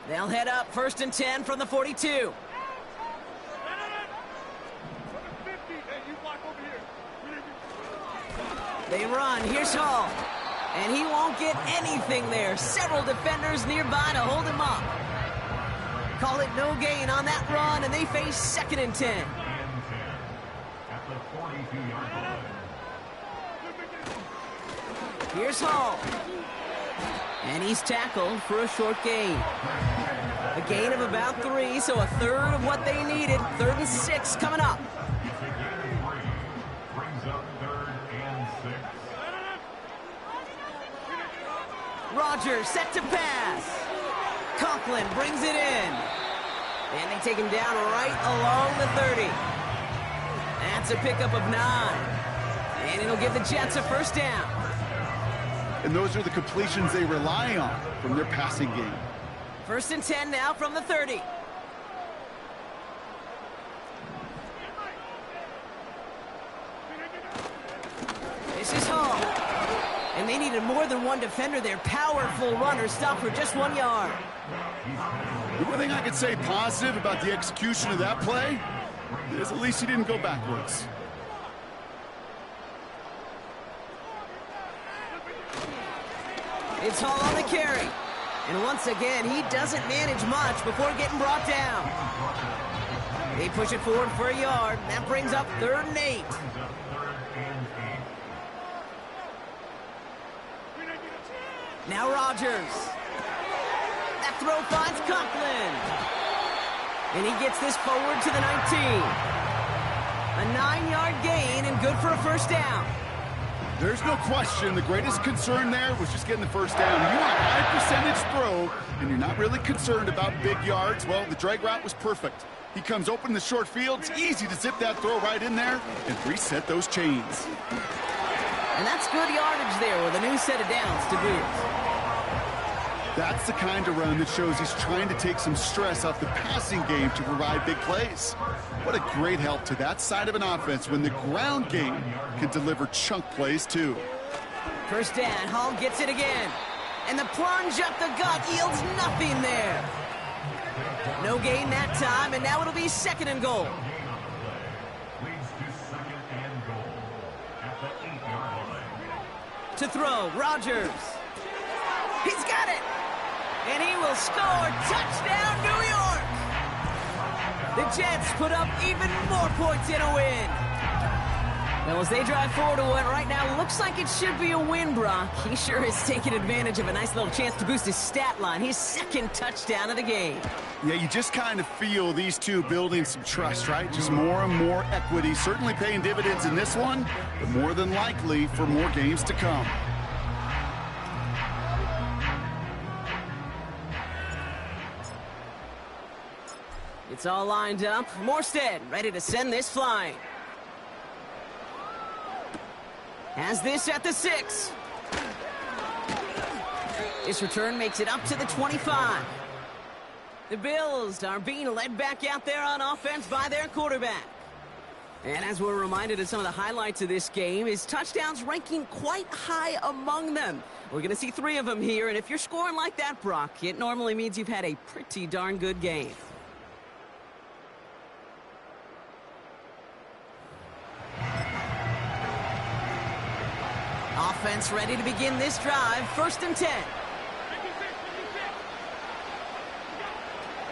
They'll head up 1st and 10 from the 42. They run. Here's Hall. And he won't get anything there. Several defenders nearby to hold him up. Call it no gain on that run, and they face 2nd and 10. Here's Hall. And he's tackled for a short gain. A gain of about 3, so a 1/3 of what they needed. 3rd and 6 coming up. Brings up 3rd and 6. Rodgers set to pass. Conklin brings it in. And they take him down right along the 30. That's a pickup of 9. And it'll give the Jets a first down. And those are the completions they rely on from their passing game. 1st and 10 now from the 30. This is Hall. And they needed more than one defender. Their powerful runner stopped for just 1 yard. The one thing I could say positive about the execution of that play is at least he didn't go backwards. It's Hall on the carry. And once again, he doesn't manage much before getting brought down. They push it forward for a yard. That brings up 3rd and 8. Now Rodgers. That throw finds Conklin. And he gets this forward to the 19. A 9-yard gain and good for a first down. There's no question the greatest concern there was just getting the first down. You want a high percentage throw, and you're not really concerned about big yards. Well, the drag route was perfect. He comes open in the short field. It's easy to zip that throw right in there and reset those chains. And that's good yardage there with a new set of downs to boot. That's the kind of run that shows he's trying to take some stress off the passing game to provide big plays. What a great help to that side of an offense when the ground game can deliver chunk plays too. First down, Hall gets it again. And the plunge up the gut yields nothing there. No gain that time, and now it'll be 2nd and goal. Leads to 2nd and goal at the 8-yard line. To throw, Rodgers. He's got it. And he will score. Touchdown, New York. The Jets put up even more points in a win. Well, as they drive forward to win right now, looks like it should be a win, Brock. He sure has taken advantage of a nice little chance to boost his stat line. His 2nd touchdown of the game. Yeah, you just kind of feel these two building some trust, right? Just more and more equity. Certainly paying dividends in this one, but more than likely for more games to come. It's all lined up. Morstead ready to send this flying. Has this at the 6. This return makes it up to the 25. The Bills are being led back out there on offense by their quarterback. And as we're reminded of some of the highlights of this game, his touchdowns ranking quite high among them. We're going to see 3 of them here, and if you're scoring like that, Brock, it normally means you've had a pretty darn good game. Offense ready to begin this drive. 1st and 10.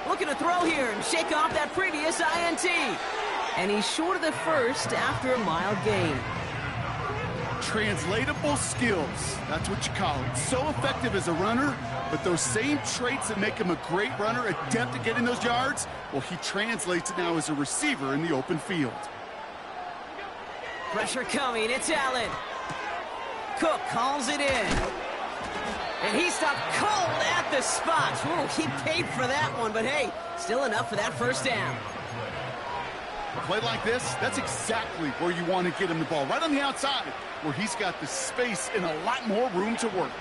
Looking to throw here and shake off that previous INT. And he's short of the first after a mild gain. Translatable skills. That's what you call it. So effective as a runner, but those same traits that make him a great runner, adept at getting those yards, well, he translates it now as a receiver in the open field. Pressure coming. It's Allen. Cook calls it in. And he stopped cold at the spot. Ooh, he paid for that one, but hey, still enough for that first down. A play like this, that's exactly where you want to get him the ball. Right on the outside, where he's got the space and a lot more room to work.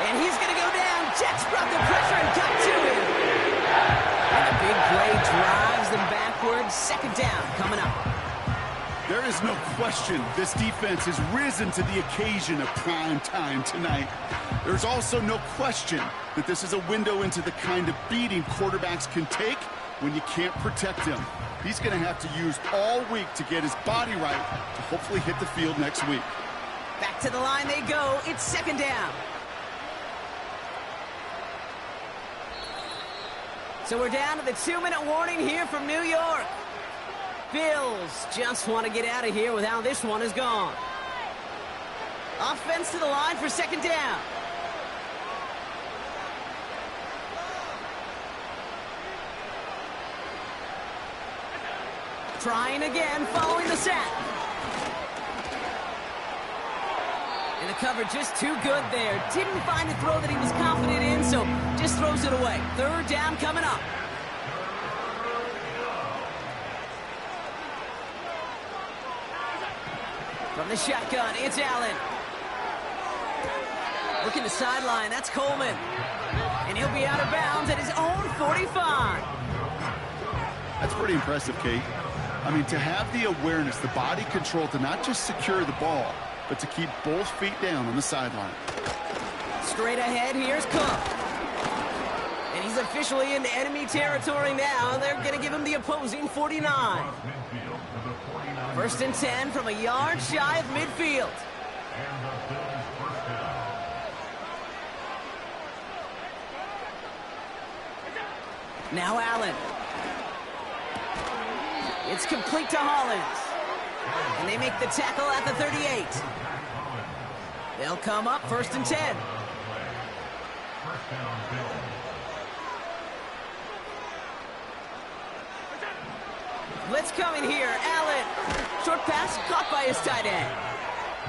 And he's going to go down. Jets brought the pressure and got to him. And a big play drives them backwards. 2nd down coming up. There is no question this defense has risen to the occasion of prime time tonight. There's also no question that this is a window into the kind of beating quarterbacks can take when you can't protect him. He's going to have to use all week to get his body right to hopefully hit the field next week. Back to the line they go. It's 2nd down. So we're down to the 2-minute warning here from New York. Bills just want to get out of here with how this one is gone. Offense to the line for 2nd down. Trying again following the sack. And the cover just too good there. Didn't find a throw that he was confident in, so just throws it away. Third down coming up. From the shotgun, it's Allen. Looking the sideline, that's Coleman. And he'll be out of bounds at his own 45. That's pretty impressive, Kate. I mean, to have the awareness, the body control to not just secure the ball, but to keep both feet down on the sideline. Straight ahead, here's Cook. And he's officially into enemy territory now. They're going to give him the opposing 49. First and 10 from a yard shy of midfield. Now Allen. It's complete to Hollins. And they make the tackle at the 38. They'll come up first and 10. Blitz coming here. Allen. Short pass caught by his tight end.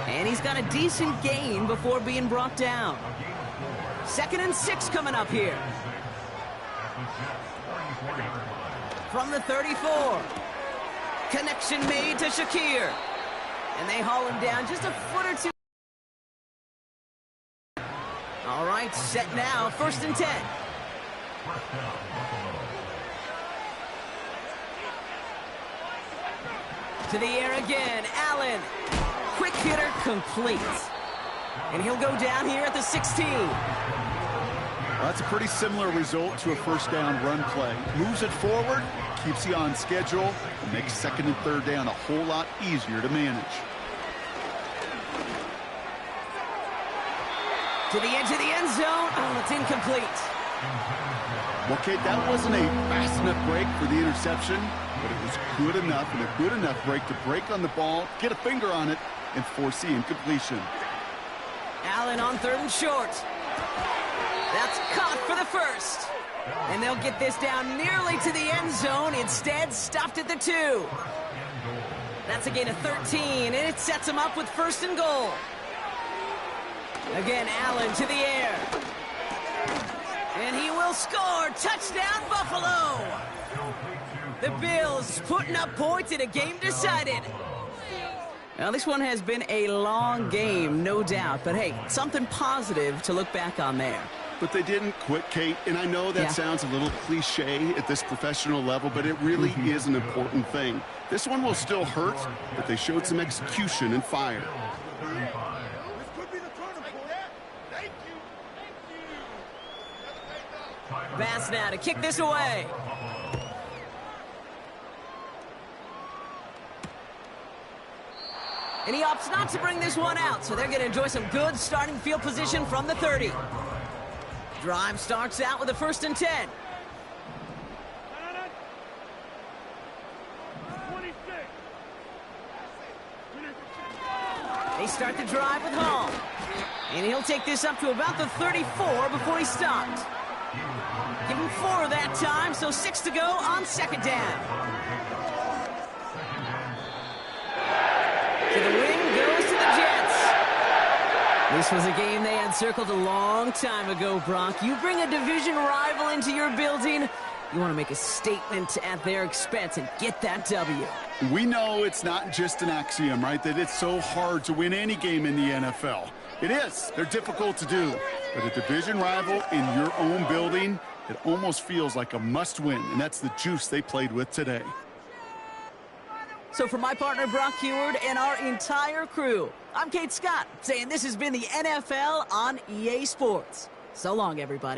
And he's got a decent gain before being brought down. 2nd and 6 coming up here. From the 34. Connection made to Shakir. And they haul him down just a foot or two. All right, set now. 1st and 10. To the air again. Allen. Quick hitter complete. And he'll go down here at the 16. Well, that's a pretty similar result to a first down run play. Moves it forward, keeps you on schedule, and makes 2nd and 3rd down a whole lot easier to manage. To the edge of the end zone. Oh, it's incomplete. Well, Kate, that wasn't a fast enough break for the interception, but it was good enough and a good enough break to break on the ball, get a finger on it, and force the incompletion. Allen on 3rd and short. That's caught for the first. And they'll get this down nearly to the end zone. Instead, stopped at the 2. That's a gain of 13, and it sets them up with 1st and goal. Again, Allen to the air. And he will score. Touchdown, Buffalo. The Bills putting up points in a game decided. Now, this one has been a long game, no doubt. But, hey, something positive to look back on there. But they didn't quit, Kate, and I know that sounds a little cliche at this professional level, but it really is an important thing. This one will still hurt, but they showed some execution and fire. Bass now to kick this away. And he opts not to bring this one out, so they're going to enjoy some good starting field position from the 30. Drive starts out with a 1st and 10. They start the drive with Hall. And he'll take this up to about the 34 before he stopped. Give him 4 that time, so 6 to go on 2nd down. To the wing goes to the Jets. This was a game they had circled a long time ago, Brock. You bring a division rival into your building, you want to make a statement at their expense and get that W. We know it's not just an axiom, right, that it's so hard to win any game in the NFL. It is. They're difficult to do. But a division rival in your own building, it almost feels like a must-win, and that's the juice they played with today. So for my partner, Brock Heward, and our entire crew, I'm Kate Scott, saying this has been the NFL on EA Sports. So long, everybody.